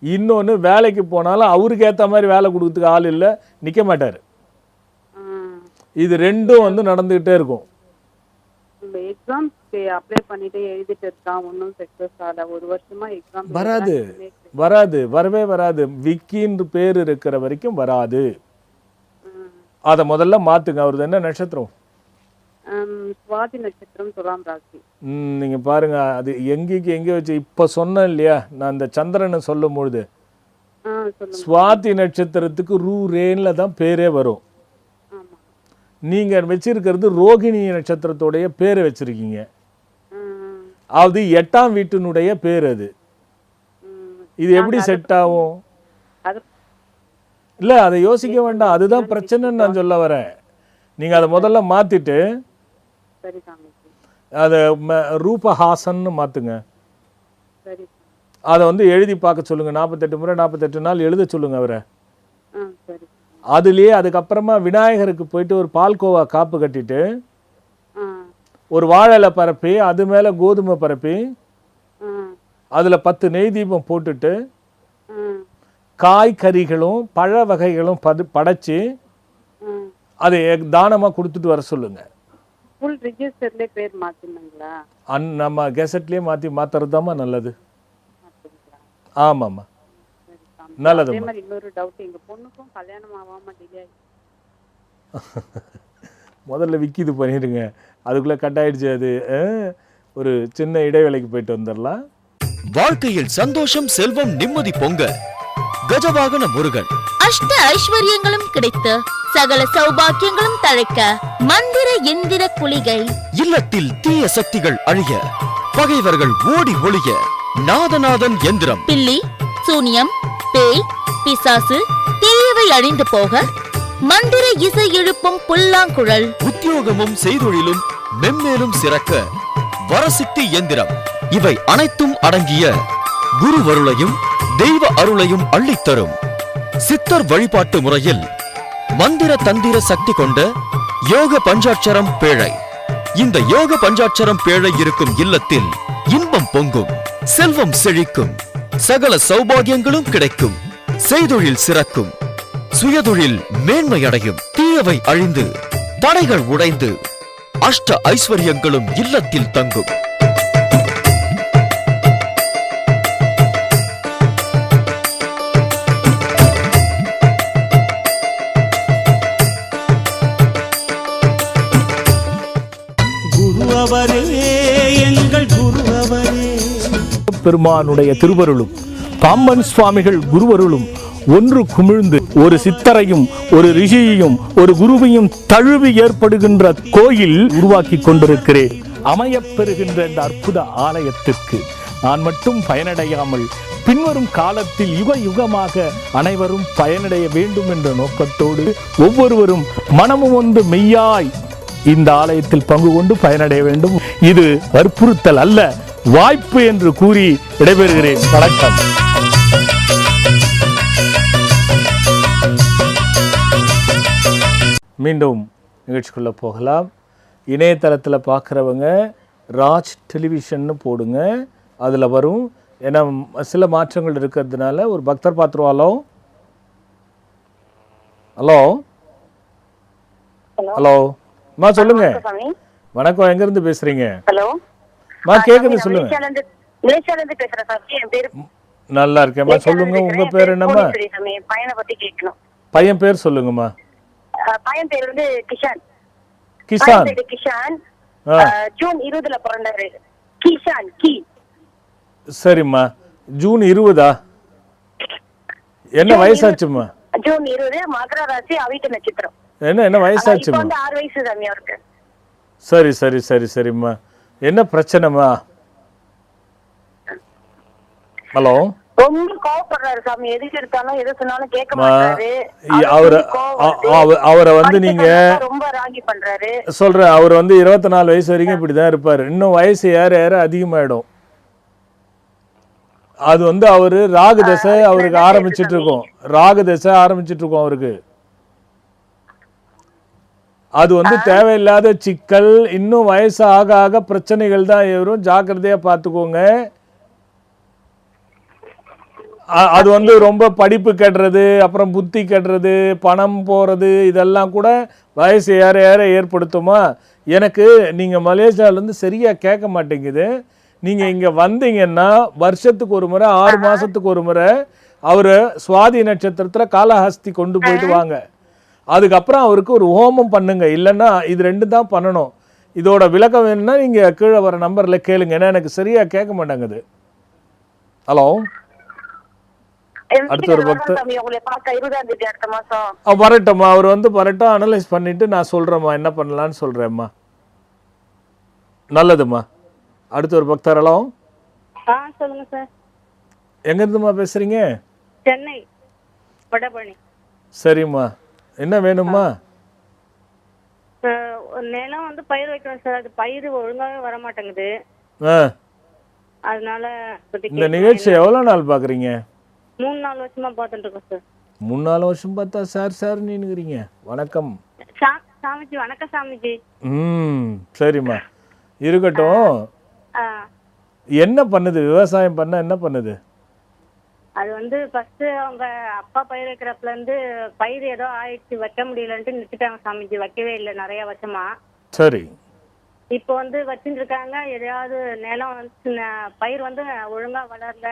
இன்னொன்று, வேலைக்கு போனாலும் அவருக்கு ஏற்ற மாதிரி வேலை கொடுக்கறதுக்கு ஆள் இல்லை, நிற்க மாட்டார். இது 2ம் நடந்துகிட்டே இருக்கும். எக்ஸாம் அப்ளை பண்ணிட்டு எழுதிட்டு இருக்கான், ஒன்றும் சக்ஸஸ் ஆகல. ஒரு வருஷமா எக்ஸாம் வரவே வராது. விக்கின்னு பேர் இருக்கிற வரைக்கும் வராது. அதை முதல்ல மாத்துங்க. அவரது என்ன நட்சத்திரம்? சுவாதி நட்சத்திரம், துலாம் ராசி. நீங்க பாருங்க, அது எங்கே வச்சு இப்ப சொன்னேன் இல்லையா, நான் இந்த சந்திரனை சொல்லும் பொழுது சுவாதி நட்சத்திரத்துக்கு ரேன்ல தான் பேரே வரும். நீங்க வச்சிருக்கிறது ரோகிணி நட்சத்திரத்தோடைய பேரை வச்சிருக்கீங்க. அது 8ஆம் வீட்டினுடைய பேர். அது இது எப்படி செட் ஆகும்? இல்ல, அதை யோசிக்க வேண்டாம். அதுதான் பிரச்சனைன்னு நான் சொல்ல வரேன். நீங்க அதை முதல்ல மாத்திட்டு அதை ரூபஹாசன்னு மாத்துங்க. அதை எழுதி பார்க்க சொல்லுங்க. 48 முறை 48 நாள் எழுத சொல்லுங்க அவரை. அதுலயே அதுக்கப்புறமா விநாயகருக்கு போயிட்டு ஒரு பால்கோவா காப்பு கட்டிட்டு ஒரு வாழை பரப்பி அது மேல கோதுமை பரப்பி அதுல 10 நெய் தீபம் போட்டுட்டு காய்கறிகளும் பழ வகைகளும் படைச்சு அதை தானமா கொடுத்துட்டு வர சொல்லுங்க. ஃபுல் ரெஜிஸ்டர்லயே பேர் மாத்தணுங்களா? நம்ம கெசட்லயே மாத்துறதுதாம்மா நல்லது. ஆமாம்மா, நல்லது. அதே மாதிரி இன்னொரு டவுட், எங்க பொண்ணுக்கும் கல்யாணம் ஆகாம டிலே ஆயிடுச்சு. முதல்ல விக்கிது பண்ணிடுங்க, அதுக்குள்ளே கட் ஆயிடுச்சு அது. ஒரு சின்ன இடைவேளைக்கு போயிட்டு வந்துடலாம். வாழ்க்கையில் சந்தோஷம், செல்வம், நிம்மதி பொங்க கஜவாகன முருகன் அஷ்ட ஐஸ்வர்யங்களும் கிடைத்து சகல சௌபாக்கியங்களும் தழைக்க மந்திர எந்திர குளிகை. இல்லத்தில் தீய சக்திகள் அழிய, பகைவர்கள் ஓடி ஒளிய நாதநாதன் எந்திரம். பில்லி சூனியம் பேய் பிசாசு தீயவை அழிந்து போக மந்திர இசை எழுப்பும் புல்லாங்குழல். உத்தியோகமும் செய்தொழிலும் மென்மேலும் சிறக்க வரசித்தி எந்திரம். இவை அனைத்தும் அடங்கிய குருவருளையும் தெய்வ அருளையும் அள்ளித்தரும் சித்தர் வழிபாட்டு முறையில் மந்திர தந்திர சக்தி கொண்ட யோக பஞ்சாட்சரம் பேழை. இந்த யோக பஞ்சாட்சரம் பேழை இருக்கும் இல்லத்தில் இன்பம் பொங்கும், செல்வம் செழிக்கும், சகல சௌபாகியங்களும் கிடைக்கும், செய்தொழில் சிறக்கும், சுயதொழில் மேன்மையடையும், தீயவை அழிந்து தடைகள் உடைந்து அஷ்ட ஐஸ்வர்யங்களும் இல்லத்தில் தங்கும். பெருமானுடைய திருவருளும் பாம்பன் சுவாமிகள் குருவருளும் ஒன்று குமிழ்ந்து ஒரு சித்தரையும் ஒரு ரிஷியையும் ஒரு குருவையும் தழுவி ஏற்படுகின்ற கோயில் உருவாக்கி கொண்டிருக்கிறேன். அமையப்பெறுகின்ற இந்த அற்புத ஆலயத்திற்கு நான் மட்டும் பயனடையாமல் பின்வரும் காலத்தில் யுக யுகமாக அனைவரும் பயனடைய வேண்டும் என்ற நோக்கத்தோடு ஒவ்வொருவரும் மனமும் வந்து மெய்யாய் இந்த ஆலயத்தில் பங்கு கொண்டு பயனடைய வேண்டும். இது வற்புறுத்தல் அல்ல, வாய்ப்பு என்று கூறி விடைபெறுகிறேன். வணக்கம். மீண்டும் நிகழ்ச்சிக்குள்ள போகலாம். இணையதளத்தில் பார்க்குறவங்க ராஜ் டெலிவிஷன்னு போடுங்க, அதில் வரும். ஏன்னா சில மாற்றங்கள் இருக்கிறதுனால ஒரு பக்தர் பார்த்துருவாலோ. ஹலோ ஹலோ அம்மா சொல்லுங்க. வணக்கம், எங்க இருந்து பேசுறீங்க? ஹலோ மா கேக்குது, சொல்லுங்க. மலேசியால இருந்து பேசுறேன் சாமி. என் பேரு நல்லா இருக்கேம்மா, சொல்லுங்க. உங்க பேர் என்னம்மா? பையனை பத்தி கேட்கணும். பையன் பேர் சொல்லுங்கம்மா. பையன் பேர் வந்து கிஷான். கிஷான். கிஷான் ஜூன் 20 பிறந்தாரு. கிஷான் கி. சரிம்மா, ஜூன் 20. என்ன வயசாச்சும்மா? ஜூன் 20, மகர ராசி, அவிட்ட நட்சத்திரம். என்ன வயசாச்சும்மா? 6 வயசு சாமி அவருக்கு. சரி சரி சரி சரிம்மா, என்ன பிரச்சனைமா? ஹலோ. ரொம்ப கோவப்படுறாரு சாமி, எதுக்கு எடுத்தாலும் எது சொன்னாலும் கேட்க மாட்டாரு. அவரை வந்து நீங்க ரொம்ப ராங்கி பண்றாரு. சொல்றேன், அவர் வந்து 24 வயசு வரைக்கும் இப்படிதான் இருப்பாரு. இன்னும் வயசு ஏற ஏற அதிகமாயிடும். அது வந்து அவரு ராகு தசை அவருக்கு ஆரம்பிச்சிட்டு இருக்கோம். ராகு தசை ஆரம்பிச்சிட்டு இருக்கோம் அவருக்கு. அது வந்து தேவையில்லாத சிக்கல். இன்னும் வயசு ஆக ஆக பிரச்சனைகள் தான் வரும். ஜாக்கிரதையா பார்த்துக்கோங்க. அது வந்து ரொம்ப படிப்பு கெடுறது, அப்புறம் புத்தி கெடுறது, பணம் போகிறது, இதெல்லாம் கூட வயசு ஏற ஏற ஏற்படுத்துமா? எனக்கு நீங்கள் மலேசியாவிலேருந்து சரியாக கேட்க மாட்டேங்குது. நீங்கள் இங்கே வந்தீங்கன்னா வருஷத்துக்கு ஒரு முறை, 6 மாதத்துக்கு ஒரு முறை அவர் சுவாதி நட்சத்திரத்தில் காலஹஸ்தி கொண்டு போயிட்டு வாங்க. அதுக்கப்புறம் அவருக்கு ஒரு ஹோமம் பண்ணுங்க. இல்லைன்னா இது 2 தான் பண்ணணும். இதோட விளக்கம் வேணும்னா நீங்கள் கீழே வர நம்பரில் கேளுங்க. ஏன்னா எனக்கு சரியாக கேட்க மாட்டேங்குது. ஹலோ. அடுத்த ஒரு பக்தர் வரட்டும்மா. அவர் வந்து வரட்டும், அனலைஸ் பண்ணிட்டு நான் சொல்றேம்மா என்ன பண்ணலான்னு சொல்றேம்மா. நல்லதும்மா. அடுத்த ஒரு பக்தர். ஹலோ. சொல்லுங்க சார். எங்க இருந்துமா பேசுறீங்க? சென்னை வடபழனி. சரிம்மா, என்ன வேணும்மா? நிலம் வந்து பயிர் வைக்கணும் சார். அது பயிர் ஒழுங்காவே வர மாட்டேங்குது. அதனால இந்த நிகழ்ச்சி எவ்வளவு நாள் பாக்குறீங்க? 3-4 வருஷமா பார்த்துட்டு இருக்கோம் சார். 3-4 வருஷம் பார்த்தா சார் நீனுங்கிறீங்க. வணக்கம் சாமிஜி. வணக்கம் சாமிஜி. சரிம்மா, இருக்கட்டும். என்ன பண்ணுது விவசாயம் பண்ண? என்ன பண்ணுது? அது வந்து ஃபர்ஸ்ட் அவங்க அப்பா பயிர் வைக்கிறப்பல இருந்து பயிர் ஏதோ ஆயிடுச்சு, வைக்க முடியலன்ட்டு நிறுத்திட்டாங்க சாமிஜி. வைக்கவே இல்லை நிறைய வருஷமா. சரி. இப்போ வந்து வச்சுட்டு இருக்காங்க. எதையாவது நிலம் பயிர் வந்து ஒழுங்கா வளரல.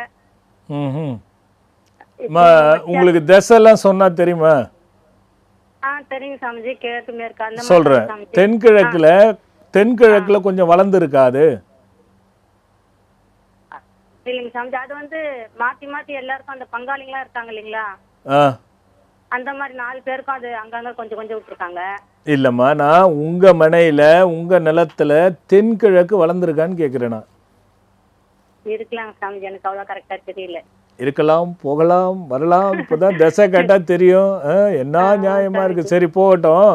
உங்களுக்கு தசைலாம் சொன்னா தெரியுமா? தெரியுங்க சாமிஜி. கிழக்கு மேற்கு அந்த மாதிரி சொல்றேன். சாமிஜி. தென்கிழக்குல கொஞ்சம் வளர்ந்து இருக்காது. இல்லைங்க சாமிஜி, அது வந்து மாத்தி மாத்தி எல்லாருக்கும் அந்த பங்காளிங்களா இருக்காங்க இல்லைங்களா, ஆ அந்த மாதிரி 4 பேருக்கும் அது அங்கங்க கொஞ்சம் கொஞ்சம் விட்டுருக்காங்க. இல்லம்மா, நான் உங்க மனையில உங்க நிலத்துல தென்கிழக்கு வளர்ந்துருக்கான்னு கேட்கிறேன். நான் இருக்கலாங்க சாமிஜி, எனக்கு அவ்வளோ கரெக்டா தெரியல. இருக்கலாம், போகலாம், வரலாம். இப்பதான் திசை கேட்டா தெரியும். என்ன நியாயமா இருக்கு. சரி, போகட்டும்.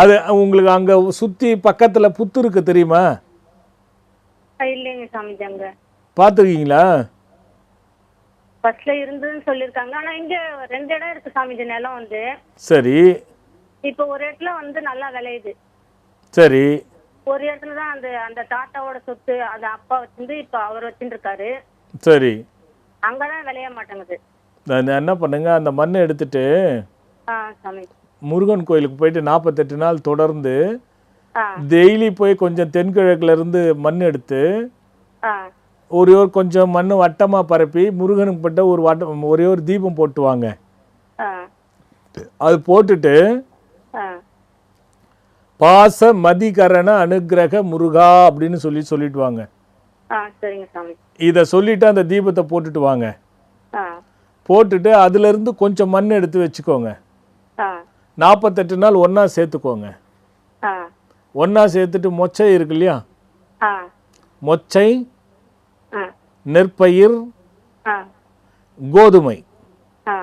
அது உங்களுக்கு அங்க சுத்தி பக்கத்துல புத்து இருக்கு தெரியுமா? இல்லைங்க சாமிஜி, அங்க பாத்துருக்கீங்களா? ஃபர்ஸ்ட்ல இருந்துன்னு சொல்லியிருக்காங்க. ஆனா இங்க 2 இடம் இருக்கு சாமிஜி நிலம் வந்து. சரி இப்போ ஒரு இடத்துல வந்து நல்லா விளையுது, சரி ஒரு இடத்துல தான் அந்த அந்த தாத்தாவோட சொத்து அது அப்பா வச்சிருந்து இப்ப அவர் வச்சுட்டு இருக்காரு, சரி. அங்கதான் விளைய மாட்டேங்குது. நான் என்ன பண்ணுங்க, அந்த மண்ணை எடுத்துட்டு சாமிஜி. முருகன் கோயிலுக்கு போயிட்டு 48 நாள் தொடர்ந்து ஆ டெய்லி போய் கொஞ்சம் தென்கிழக்குல இருந்து மண் எடுத்து ஆ ஒரே ஒரு கொஞ்சம் மண் வட்டமா பரப்பி முருகனுக்கு பட்ட ஒரு ஒரே ஒரு தீபம் போட்டு வாங்க. ஆ அது போட்டுட்டு ஆ பாச மதிகரண அனுக்கிரக முருகா அப்படின்னு சொல்லிட்டு வாங்க. சரிங்க சாமி. இதை சொல்லிட்டு அந்த தீபத்தை போட்டுட்டு வாங்க. ஆ போட்டுட்டு அதுல இருந்து கொஞ்சம் மண் எடுத்து வச்சுக்கோங்க. ஆ 48 நாள் ஒண்ணா சேர்த்துக்கோங்க. ஆ ஒண்ணா சேர்த்துட்டு மொச்சை இருக்கு இல்லையா, ஆ மொச்சை, ஆ நெற்பயிர், ஆ கோதுமை, ஆ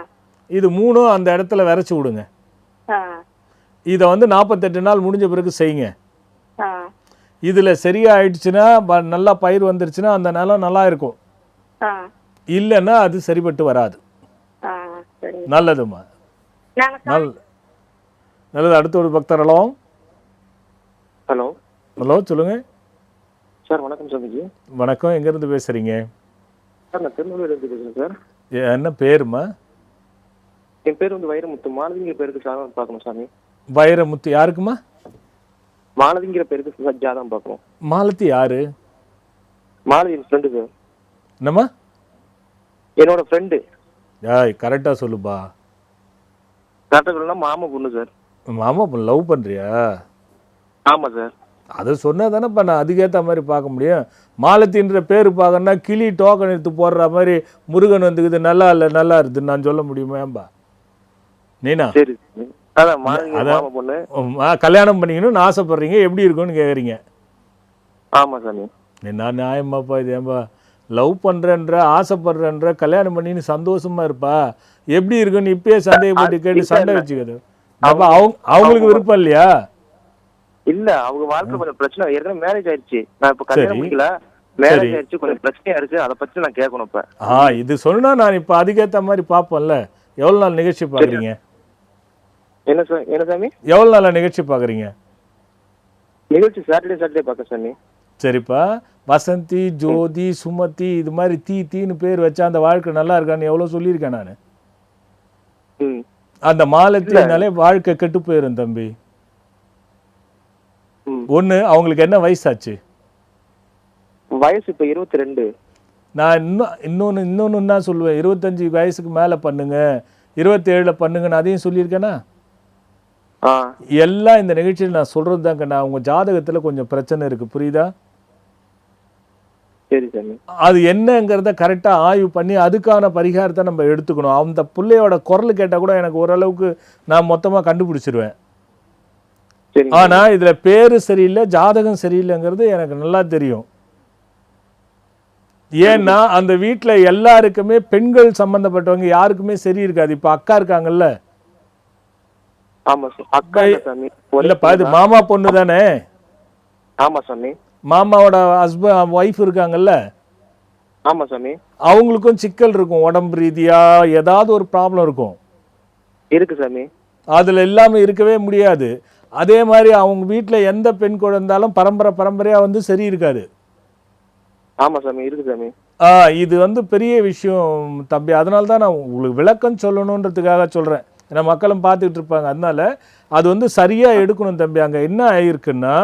இது 3 அந்த இடத்துல விரைச்சி விடுங்க. ஆ இதை வந்து 48 நாள் முடிஞ்ச பிறகு செய்யுங்க. ஆ இதில் சரியாயிடுச்சுன்னா நல்லா பயிர் வந்துருச்சுன்னா அந்த நிலம் நல்லா இருக்கும். ஆ இல்லைன்னா அது சரிப்பட்டு வராது. ஆ சரிங்க. நல்லதும்மா, நாங்க நல்லது. அடுத்த ஒரு பக்தர். ஹலோ ஹலோ ஹலோ சொல்லுங்க சார். வணக்கம் சாமிஜி. வணக்கம். எங்கேருந்து பேசுகிறீங்க? சார் நான் திருநெல்வேலியிலேருந்து பேசுகிறேன் சார். என்ன பேருமா? என் பேர் வந்து வைரமுத்து. மாலதிங்கிற பேருக்கு சாதம் பார்க்கணும் சாமி. வைரமுத்து யாருக்குமா? மாலதிங்கிற பேருக்கு ஜாதகம் பார்க்கணும். மாலத்தி யாரு? மாலதி என் ஃப்ரெண்டு சார். என்னம்மா? என்னோட ஃப்ரெண்டு. கரெக்டாக சொல்லுப்பா. கரெக்டாக சொல்லலாம், மாமா பொண்ணு சார். மாமா லவ் பண்ணுறியா? ஆமாம் சார். அதை சொன்னா தானேப்பா நான் அதுக்கேற்ற மாதிரி பார்க்க முடியும். மாலத்தின்ற பேர் பார்க்கணுன்னா கிளி டோக்கன் எடுத்து போடுற மாதிரி முருகன் வந்துக்குது நல்லா இல்லை நல்லா இருக்குதுன்னு நான் சொல்ல முடியுமேம்பா? நீனா சரி, அதான் மாமா பொண்ணு. கல்யாணம் பண்ணிக்கணும்னு ஆசைப்படுறீங்க, எப்படி இருக்குன்னு கேட்குறீங்க. ஆமாம் சாமி. நான் நியாயமாப்பா இது? ஏன்பா லவ் பண்ணுறன்ற, ஆசைப்படுறன்ற, கல்யாணம் பண்ணின்னு சந்தோஷமா இருப்பா, எப்படி இருக்குன்னு இப்பயே சந்தேகப்பட்டு கேட்டு சண்டை வச்சுக்கிறது அப்பா? அவங்களுக்கு விருப்பம் இல்லையா? இல்ல, அவங்க வாழ்க்கை கொஞ்சம் பிரச்சனை. ஏற்கனவே மேரேஜ் ஆயிடுச்சு. நான் இப்ப கல்யாணம் முடிக்கல, மேரேஜ் ஆயிடுச்சு, கொஞ்சம் பிரச்சனையா இருக்கு. அதை பத்தி நான் கேட்கணும் இப்ப. இது சொன்னா நான் இப்ப அதுக்கேற்ற மாதிரி பார்ப்போம்ல. எவ்வளவு நாள் நிகழ்ச்சி பாக்குறீங்க? என்ன சார்? என்ன சாமி? எவ்வளவு நாளா நிகழ்ச்சி பாக்குறீங்க? நிகழ்ச்சி சாட்டர்டே பார்க்க சாமி. சரிப்பா. வசந்தி, ஜோதி, சுமதி இது மாதிரி தீன்னு பேர் வச்சா அந்த வாழ்க்கை நல்லா இருக்கான்னு எவ்வளவு சொல்லியிருக்கேன் நான். அந்த மாலத்தினாலே வாழ்க்கை கெட்டு போயிரும் தம்பி. ஒண்ணு, அவங்களுக்கு என்ன வயசாச்சு? வயசு இப்ப 22. நான் இன்னொன்னு என்ன சொல்லுவேன், 25 வயசுக்கு மேல பண்ணுங்க, 27ல பண்ணுங்கன்னு அதையும் சொல்லியிருக்கேனா? எல்லாம் இந்த நிகழ்ச்சியில் நான் சொல்றது தாங்க. நான் உங்க ஜாதகத்துல கொஞ்சம் பிரச்சனை இருக்கு, புரியுதா? சரி சாமி. அது என்னங்கிறத கரெக்டா ஆய்வு பண்ணி அதுக்கான பரிகாரத்தை நம்ம எடுத்துக்கணும். அந்த பிள்ளையோட குரல் கேட்டா கூட எனக்கு ஓரளவுக்கு நான் மொத்தமா கண்டுபிடிச்சிருவேன். ஆனா இதுல பேரு சரியில்லை, ஜாதகம் சரியில்லைங்கிறது எனக்கு நல்லா தெரியும். ஏன்னா அந்த வீட்டுல எல்லாருக்குமே பெண்கள் சம்பந்தப்பட்டவங்க யாருக்குமே சரி இருக்காது. இப்ப அக்கா இருக்காங்கல்ல, இல்லப்பா இது மாமா பொண்ணு தானே? ஆமா சாமி. மாமாவோட ஹஸ்பண்ட் ஒய்ஃப் இருக்காங்கல்ல, ஆமா சாமி. அவங்களுக்கும் சிக்கல் இருக்கும், உடம்பு ரீதியா ஏதாவது ஒரு ப்ராப்ளம் இருக்கும். இருக்கு சாமி. அதுல எல்லாமே இருக்கவே முடியாது. அதே மாதிரி அவங்க வீட்டுல எந்த பெண் குழந்தாலும் பரம்பரையா வந்து சரி இருக்காது. ஆமா சாமி, இருக்கு சாமி. இது வந்து பெரிய விஷயம் தம்பி. அதனால தான் நான் உங்களுக்கு விளக்கம் சொல்லணுன்றதுக்காக சொல்றேன். ஏன்னா மக்களும் பார்த்துக்கிட்டு இருப்பாங்க. அதனால அது வந்து சரியா எடுக்கணும் தம்பி. அங்க என்ன ஆயிருக்குன்னா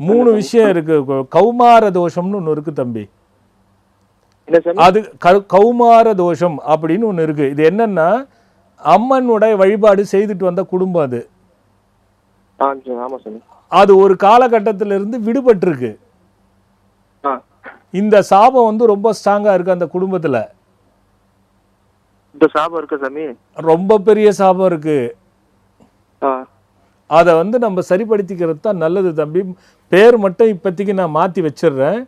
3 விஷயம் இருக்கு. கௌமார தோஷம்னு ஒன்று இருக்கு தம்பி. அது கௌமார தோஷம் அப்படின்னு ஒன்று இருக்கு. இது என்னன்னா அம்மனுடைய வழிபாடு செய்துட்டு வந்த குடும்பம் அது. ஆமா சாமி. அது ஒரு காலகட்டத்திலிருந்து விடுபட்டிருக்கு. இந்த சாபம் வந்து ரொம்ப ஸ்ட்ராங்கா இருக்கு அந்த குடும்பத்துல. இந்த சாபம் இருக்கு சாமி. ரொம்ப பெரிய சாபம் இருக்கு. அதை வந்து நம்ம சரிப்படுத்திக்கிறது தான் நல்லது தம்பி. பேர் மட்டும் இப்போதைக்கு நான் மாற்றி வச்சிடுறேன்.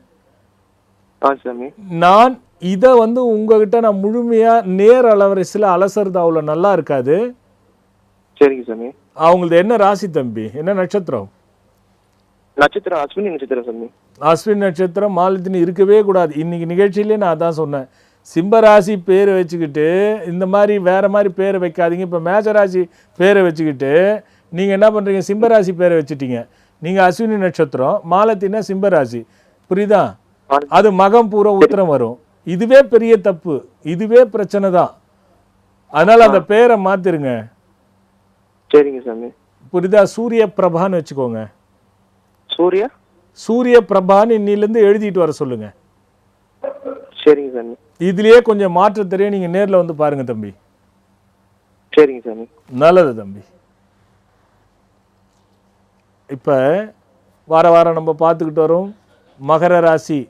நான் இதை வந்து உங்ககிட்ட நான் முழுமையாக நேர் அலவரிசையில் அலசறது அவ்வளோ நல்லா இருக்காது. சரிங்க சாமி. அவங்களது என்ன ராசி தம்பி, என்ன நட்சத்திரம்? நட்சத்திரம் அஸ்வினி நட்சத்திரம் சாமி. அஸ்வினி நட்சத்திரம் மாலத்தினி இருக்கவே கூடாது. இன்னைக்கு நிகழ்ச்சியிலே நான் அதான் சொன்னேன். சிம்மராசி பேரை வச்சுக்கிட்டு இந்த மாதிரி வேற மாதிரி பேரை வைக்காதீங்க. இப்போ மேஷராசி பேரை வச்சுக்கிட்டு நீங்கள் என்ன பண்ணுறீங்க, சிம்மராசி பேரை வச்சுட்டீங்க. நீங்கள் அஸ்வினி நட்சத்திரம், மாலத்தினா சிம்மராசி, புரியுதா? அது மகம் பூரா உத்திரம் வரும். இதுவே பெரிய தப்பு, இதுவே பிரச்சனை தான். அதனால அந்த பேரை மாத்திருங்க. சரிங்க சாமி. புரியுதா? சூரிய பிரபான்னு வச்சுக்கோங்க. சூரிய பிரபான்னு இன்னிலிருந்து எழுதிட்டு வர சொல்லுங்க. சரிங்க சாமி. இதுலயே கொஞ்சம் மாற்றம் தெரியும். நீங்க நேர்ல வந்து பாருங்க தம்பி. சரிங்க சாமி. நல்லது தம்பி. இப்ப வார வாரம் நம்ம பார்த்துக்கிட்டு வரோம் மகர ராசி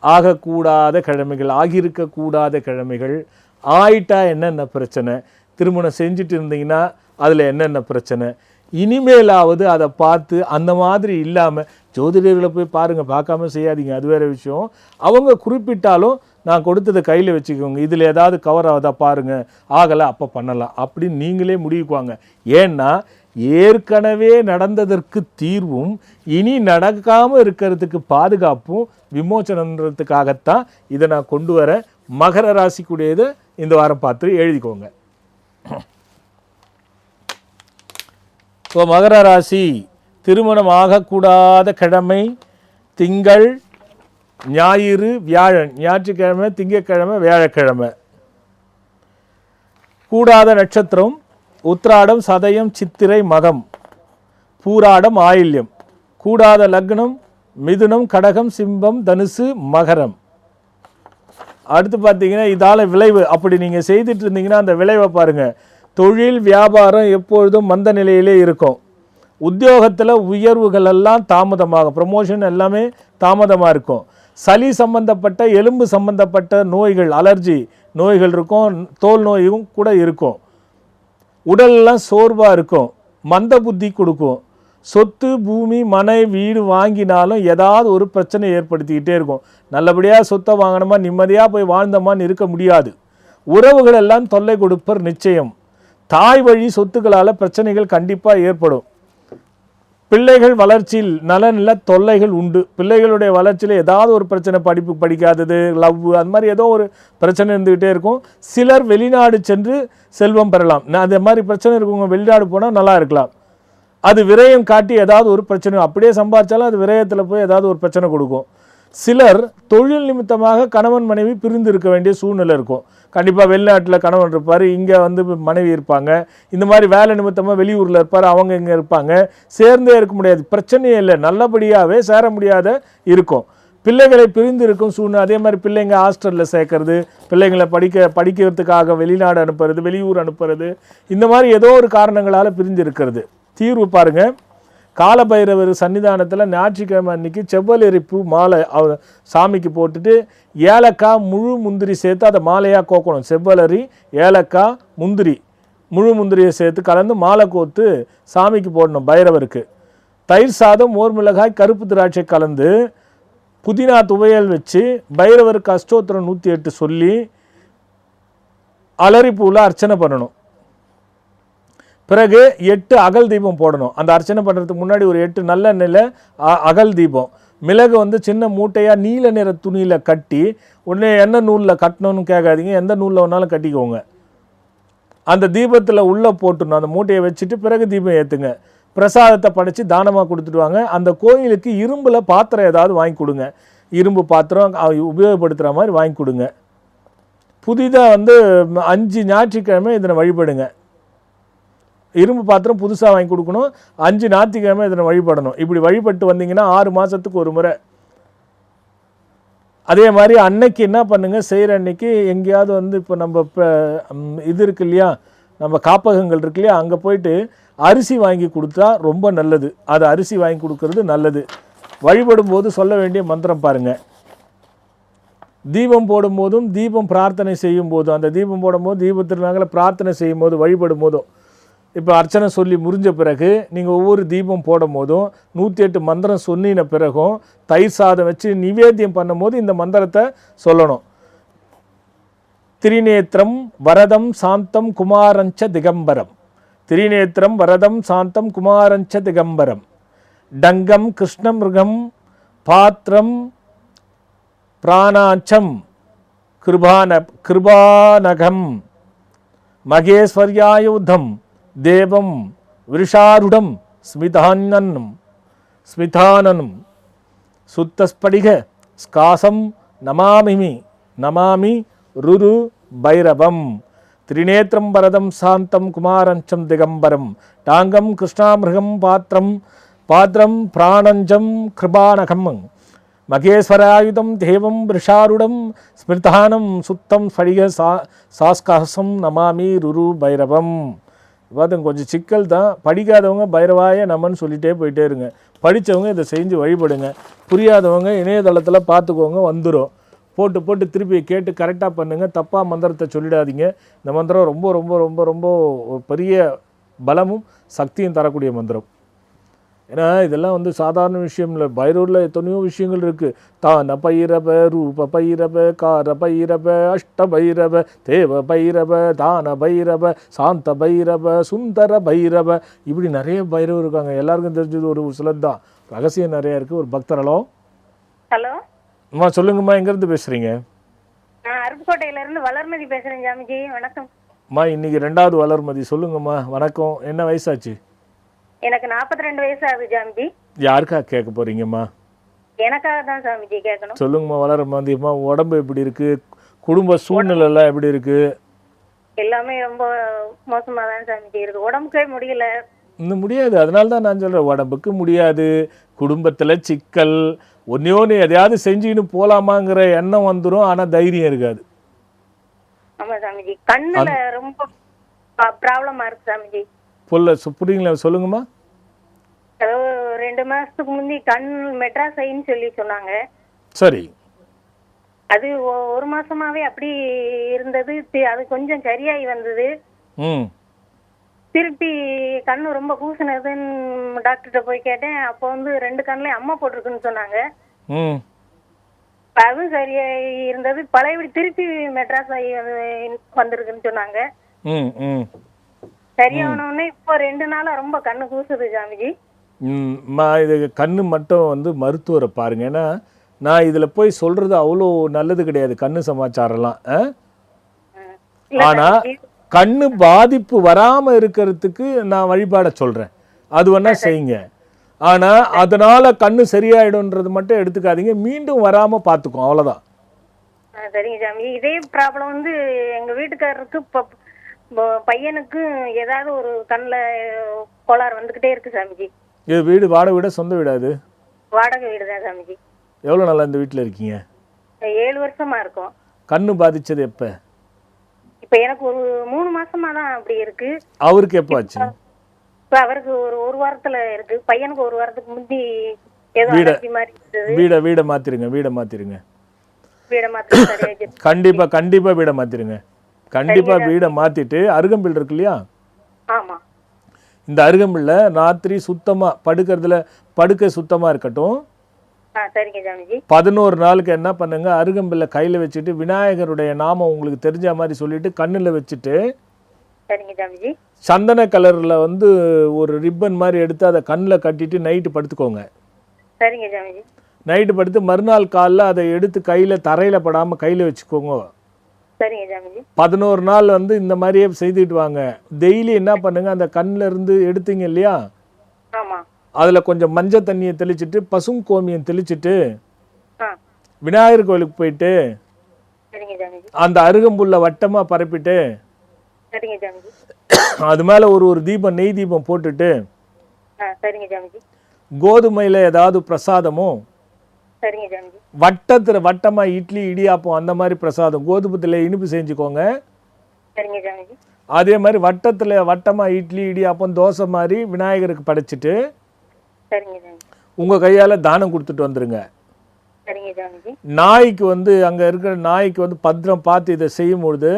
ஆகக்கூடாத கிழமைகள், ஆகியிருக்க கூடாத கிழமைகள், ஆயிட்டா என்னென்ன பிரச்சனை, திருமணம் செஞ்சுட்டு இருந்தீங்கன்னா அதில் என்னென்ன பிரச்சனை, இனிமேலாவது அதை பார்த்து அந்த மாதிரி இல்லாமல் ஜோதிடர்களை போய் பாருங்கள், பார்க்காம செய்யாதீங்க, அது வேறு விஷயம். அவங்க குறிப்பிட்டாலும் நான் கொடுத்ததை கையில் வச்சுக்கோங்க, இதில் ஏதாவது கவர் ஆகுதா பாருங்கள், ஆகலை அப்போ பண்ணலாம் அப்படின்னு நீங்களே முடிவுக்குவாங்க. ஏன்னா ஏற்கனவே நடந்ததற்கு தீர்வும் இனி நடக்காமல் இருக்கிறதுக்கு பாதுகாப்பும் விமோச்சனன்றதுக்காகத்தான் இதை நான் கொண்டு வரேன். மகர ராசிக்குடையதை இந்த வாரம் பார்த்து எழுதிக்கோங்க. இப்போ மகர ராசி திருமணம் ஆகக்கூடாத கிழமை திங்கள், ஞாயிறு, வியாழன். ஞாயிற்றுக்கிழமை, திங்கட்கிழமை, வியாழக்கிழமை. கூடாத நட்சத்திரம் உத்திராடம், சதயம், சித்திரை, மகம், பூராடம், ஆயில்யம். கூடாத லக்னம் மிதுனம், கடகம், சிம்பம், தனுசு, மகரம். அடுத்து பார்த்தீங்கன்னா இதால் விளைவு. அப்படி நீங்கள் செய்துட்டு இருந்தீங்கன்னா அந்த விளைவை பாருங்கள். தொழில் வியாபாரம் எப்பொழுதும் மந்த நிலையிலே இருக்கும். உத்தியோகத்தில் உயர்வுகள் எல்லாம் தாமதமாகும். ப்ரமோஷன் எல்லாமே தாமதமாக இருக்கும். சளி சம்பந்தப்பட்ட, எலும்பு சம்பந்தப்பட்ட நோய்கள், அலர்ஜி நோய்கள் இருக்கும். தோல் நோயும் கூட இருக்கும். உடலெல்லாம் சோர்வாக இருக்கும். மந்த புத்தி கொடுக்கும். சொத்து, பூமி, மனை, வீடு வாங்கினாலும் ஏதாவது ஒரு பிரச்சனை ஏற்படுத்திக்கிட்டே இருக்கும். நல்லபடியாக சொத்தை வாங்கினோமா, நிம்மதியாக போய் வாழ்ந்தோமான்னு இருக்க முடியாது. உறவுகள் எல்லாம் தொல்லை கொடுப்பர் நிச்சயம். தாய் வழி சொத்துக்களால் பிரச்சனைகள் கண்டிப்பாக ஏற்படும். பிள்ளைகள் வளர்ச்சியில் நலனில் தொல்லைகள் உண்டு. பிள்ளைகளுடைய வளர்ச்சியில் ஏதாவது ஒரு பிரச்சனை, படிப்பு படிக்காதது, லவ், அது மாதிரி ஏதோ ஒரு பிரச்சனை இருந்துக்கிட்டே இருக்கும். சிலர் வெளிநாடு சென்று செல்வம் பெறலாம். அந்த மாதிரி பிரச்சனை இருக்குங்க. வெளிநாடு போனால் நல்லா இருக்கலாம். அது விரயம் காட்டி ஏதாவது ஒரு பிரச்சனை, அப்படியே சம்பாதிச்சாலும் அது விரயத்தில் போய் ஏதாவது ஒரு பிரச்சனை கொடுக்கும். சிலர் தொழில் நிமித்தமாக கணவன் மனைவி பிரிந்து இருக்க வேண்டிய சூழ்நிலை இருக்கும். கண்டிப்பாக வெளிநாட்டில் கணவன் இருப்பார், இங்கே வந்து மனைவி இருப்பாங்க. இந்த மாதிரி வேலை நிமித்தமாக வெளியூரில் இருப்பார், அவங்க இங்கே இருப்பாங்க. சேர்ந்தே இருக்க முடியாது. பிரச்சனையே இல்லை, நல்லபடியாகவே சேர முடியாத இருக்கும். பிள்ளைகளை பிரிந்து இருக்கும் சூழ்நிலை. அதே மாதிரி பிள்ளைங்க ஹாஸ்டலில் சேர்க்கறது, பிள்ளைங்களை படிக்கிறதுக்காக வெளிநாடு அனுப்புறது, வெளியூர் அனுப்புறது, இந்த மாதிரி ஏதோ ஒரு காரணங்களால் பிரிஞ்சு இருக்கிறது. தீர்வு பாருங்கள். காலபைரவர் சன்னிதானத்தில் ஞாயிற்றுக்கிழமை அன்னைக்கு செவ்வலரி பூ மாலை சாமிக்கு போட்டுட்டு ஏலக்காய், முழு முந்திரி சேர்த்து அதை மாலையாக கோக்கணும். செவ்வலரி, ஏலக்காய், முந்திரி, முழு முந்திரியை சேர்த்து கலந்து மாலை கோத்து சாமிக்கு போடணும் பைரவருக்கு. தயிர் சாதம், மோர் மிளகாய், கருப்பு திராட்சை கலந்து புதினா துவையல் வச்சு பைரவருக்கு அஷ்டோத்திரம் 108 சொல்லி அலரி பூவில் அர்ச்சனை பண்ணணும். பிறகு 8 அகல் தீபம் போடணும். அந்த அர்ச்சனை பண்ணுறதுக்கு முன்னாடி ஒரு 8 நல்ல நில அகல் தீபம். மிளகு வந்து சின்ன மூட்டையாக நீல நிற துணியில் கட்டி, உடனே என்ன நூலில் கட்டணும்னு கேட்காதீங்க, எந்த நூலில் வேணாலும் கட்டிக்கோங்க. அந்த தீபத்தில் உள்ளே போட்டுடணும். அந்த மூட்டையை வச்சுட்டு பிறகு தீபம் ஏற்றுங்க. பிரசாதத்தை படைச்சி தானமாக கொடுத்துடுவாங்க. அந்த கோயிலுக்கு இரும்பில் பாத்திரம் ஏதாவது வாங்கி கொடுங்க. இரும்பு பாத்திரம் உபயோகப்படுத்துகிற மாதிரி வாங்கி கொடுங்க. புதிதாக வந்து 5 ஞாயிற்றுக்கிழமை இதனை வழிபடுங்க. இரும்பு பாத்திரம் புதுசாக வாங்கி கொடுக்கணும். 5 ஞாயிற்றுக்கிழமை இதனை வழிபடணும். இப்படி வழிபட்டு வந்தீங்கன்னா 6 மாதத்துக்கு ஒரு முறை. அதே மாதிரி அன்னைக்கு என்ன பண்ணுங்கள், செய்கிற அன்னைக்கு எங்கேயாவது வந்து இப்போ நம்ம இது இருக்கு இல்லையா, நம்ம காப்பகங்கள் இருக்கு இல்லையா, அங்கே போயிட்டு அரிசி வாங்கி கொடுத்தா ரொம்ப நல்லது. அது அரிசி வாங்கி கொடுக்கறது நல்லது. வழிபடும் போது சொல்ல வேண்டிய மந்திரம் பாருங்கள். தீபம் போடும்போதும் தீபம் பிரார்த்தனை செய்யும் போதும், அந்த தீபம் போடும்போது தீபத்தினால பிரார்த்தனை செய்யும் போது வழிபடும் போதும், இப்போ அர்ச்சனை சொல்லி முடிஞ்ச பிறகு நீங்கள் ஒவ்வொரு தீபம் போடும் போதும் 108 மந்திரம் சொன்னின பிறகும் தயிர் சாதம் வச்சு நிவேத்தியம் பண்ணும்போது இந்த மந்திரத்தை சொல்லணும். திரிநேத்திரம் வரதம் சாந்தம் குமாரஞ்ச திகம்பரம், திரிநேத்திரம் வரதம் சாந்தம் குமாரஞ்ச திகம்பரம், டங்கம் கிருஷ்ணமிருகம் பாத்திரம் பிராணாச்சம் கிருபானகம் மகேஸ்வர்யாயுதம் தேவம் விருஷாருடம் ஸ்மிதானனம் சுத்தஸ்படிக ஸ்காசம் நமாமி ருரு பைரவம், திரிநேத்திரம் வரதம் சாந்தம் குமாரஞ்சம் திகம்பரம், டாங்கம் கிருஷ்ணாமிருகம் பாத்திரம் பிராணஞ்சம் கிருபானகம் மகேஸ்வராயுதம் தேவம் விஷாருடம் ஸ்மிருதானம் சுத்தம் ஸ்படிக சாஸ்காசம் நமாமி ருரு பைரவம். பார்த்துங்க, கொஞ்சம் சிக்கல் தான். படிக்காதவங்க பைரவாய நமன்னு சொல்லிகிட்டே போயிட்டே இருங்க. படித்தவங்க இதை செஞ்சு வழிபடுங்க. புரியாதவங்க இணையதளத்தில் பார்த்துக்கோங்க, வந்துடும். போட்டு திருப்பி கேட்டு கரெக்டாக பண்ணுங்கள். தப்பாக மந்திரத்தை சொல்லிடாதீங்க. இந்த மந்திரம் ரொம்ப ரொம்ப ரொம்ப ரொம்ப பெரிய பலமும் சக்தியும் தரக்கூடிய மந்திரம். ஏன்னா இதெல்லாம் வந்து சாதாரண விஷயம் இல்லை. பைரவரில் எத்தனையோ விஷயங்கள் இருக்குது. தான பைரவ ரூப பைரவ கார பைரவ அஷ்ட பைரவ தேவ பைரவ தான பைரவ சாந்த பைரவ சுந்தர பைரவ, இப்படி நிறைய பைரவர் இருக்காங்க. எல்லாருக்கும் தெரிஞ்சது ஒரு சிலர் தான். ரகசியம் நிறைய இருக்குது. ஒரு பக்தரலோ ஹலோ அம்மா சொல்லுங்கம்மா, எங்கேருந்து பேசுகிறீங்க? அருப்புக்கோட்டையிலேருந்து வளர்மதி பேசுகிறேன் ஜாமிஜி. வணக்கம் அம்மா. இன்றைக்கி 2வது வளர்மதி. சொல்லுங்கம்மா. வணக்கம். என்ன வயசாச்சு? எனக்கு 42 வயசு ஆகுது ஜாமிஜி. யாருக்காக கேட்க போகிறீங்கம்மா? எனக்காக தான் சாமிஜி கேட்கணும். சொல்லுங்கம்மா. வளர்மதிம்மா, உடம்பு எப்படி இருக்குது? குடும்ப சூழ்நிலைலாம் எப்படி இருக்குது? எல்லாமே ரொம்ப மோசமாக தான் சாமிஜி இருக்குது. உடம்புக்கே முடியல. இன்னும் முடியாது. அதனால தான் நான் சொல்கிறேன், உடம்புக்கு முடியாது, குடும்பத்தில் சிக்கல், ஒன்று எதையாவது செஞ்சுக்கின்னு போகலாமாங்கிற எண்ணம் வந்துடும். ஆனால் தைரியம் இருக்காது. ஆமாம் சாமிஜி. கண்ணில் ரொம்ப ப்ராப்ளமாக இருக்குது சாமிஜி. புரியுங்களா? சொல்லுங்கம்மா. 2 மாசத்துக்கு முந்தி கண் மெட்ராஸ் ஐன்னு சொல்லி சொன்னாங்க. சரி. அது 1 மாசமாவே அப்படி இருந்தது. அது கொஞ்சம் சரியாகி வந்தது. திருப்பி கண்ணு ரொம்ப கூசுனதுன்னு டாக்டர்கிட்ட போய் கேட்டேன். அப்போ வந்து 2 கண்ணுலயும் அம்மா போட்டிருக்குன்னு சொன்னாங்க. அதுவும் சரியாகி இருந்தது. பழையபடி திருப்பி மெட்ராஸ் ஐ வந்திருக்குன்னு சொன்னாங்க. சரியானோடனே இப்போ 2 நாளா ரொம்ப கண்ணு கூசுது சாமிஜி. இது கண்ணு மட்டும் வந்து மருத்துவரை பாருங்க. ஏன்னா நான் இதில் போய் சொல்கிறது அவ்வளோ நல்லது கிடையாது, கண்ணு சமாச்சாரம்லாம். ஆனால் கண்ணு பாதிப்பு வராமல் இருக்கிறதுக்கு நான் வழிபாட சொல்கிறேன். அது வேணா செய்யுங்க. ஆனால் அதனால் கண்ணு சரியாயிடும்ன்றது மட்டும் எடுத்துக்காதீங்க. மீண்டும் வராமல் பார்த்துக்கோம், அவ்வளோதான். சரிங்க சாமி. இதே ப்ராப்ளம் வந்து எங்கள் வீட்டுக்காரருக்கு இப்போ பையனுக்கு ஏதாவது ஒரு கண்ணில் கோளாறு வந்துக்கிட்டே இருக்கு சாமிஜி. இது வீடு வாடகை வீடா சொந்த வீடா? இது வாடகை வீடு தான் சாமிஜி. எவ்வளோ நாளா இந்த வீட்டில் இருக்கீங்க? 7 வருஷமா இருக்கும். கண்ணு பாதிச்சது எப்போ? இப்போ எனக்கு ஒரு 3 மாசமா தான் அப்படி இருக்கு. அவருக்கு எப்போ ஆச்சு? இப்போ அவருக்கு ஒரு வாரத்தில் இருக்கு. பையனுக்கு 1 வாரத்துக்கு முந்தி ஏதோ அலர்ஜி மாதிரி இருந்தது. வீடை மாற்றிருங்க. வீடை மாற்றி சரியாச்சு. கண்டிப்பாக வீடை மாற்றிருங்க. கண்டிப்பாக வீடை மாற்றிட்டு அருகம்பில் இருக்கு இல்லையா? ஆமாம். இந்த அருகம்பில்ல ராத்திரி சுத்தமாக படுக்கை சுத்தமாக இருக்கட்டும். சரிங்க சாமிஜி. 11 நாளுக்கு என்ன பண்ணுங்க, அருகம்பில்ல கையில் வச்சுட்டு விநாயகருடைய நாமம் உங்களுக்கு தெரிஞ்ச மாதிரி சொல்லிட்டு கண்ணில் வச்சுட்டு, சரிங்க சாமிஜி, சந்தன கலரில் வந்து ஒரு ரிப்பன் மாதிரி எடுத்து அதை கண்ணில் கட்டிட்டு நைட்டு படுத்துக்கோங்க. சரிங்க சாமிஜி. நைட்டு படுத்து மறுநாள் காலைல அதை எடுத்து கையில் தரையில் படாமல் கையில் வச்சுக்கோங்க. சரிங்க சாமிஜி. 11 நாள் வந்து இந்த மாதிரியே செய்துட்டு வாங்க. டெய்லி என்ன பண்ணுங்க, அந்த கண்ணில் இருந்து எடுத்தீங்க இல்லையா, ஆமாம், அதில் கொஞ்சம் மஞ்சள் தண்ணியை தெளிச்சுட்டு பசுங்கோமியம் தெளிச்சுட்டு விநாயகர் கோயிலுக்கு போயிட்டு அந்த அருகம்புல்ல வட்டமாக பரப்பிட்டு அது மேலே ஒரு தீபம், நெய் தீபம் போட்டுட்டு கோதுமையில் ஏதாவது பிரசாதமோ, வட்டமாக இட்லி இடியாப்பம் அந்த மாதிரி பிரசாதம், கோதுமத்தில் இனிப்பு செஞ்சுக்கோங்க. அதே மாதிரி வட்டத்தில் வட்டமாக இட்லி இடியாப்பம் தோசை மாதிரி விநாயகருக்கு படைச்சிட்டு சரிங்க சாமி. உங்கள் கையால் தானம் கொடுத்துட்டு வந்துருங்க. சரிங்க சாமிஜி. நாய்க்கு வந்து அங்கே இருக்கிற நாய்க்கு வந்து பத்திரம் பார்த்து இதை செய்யும்பொழுது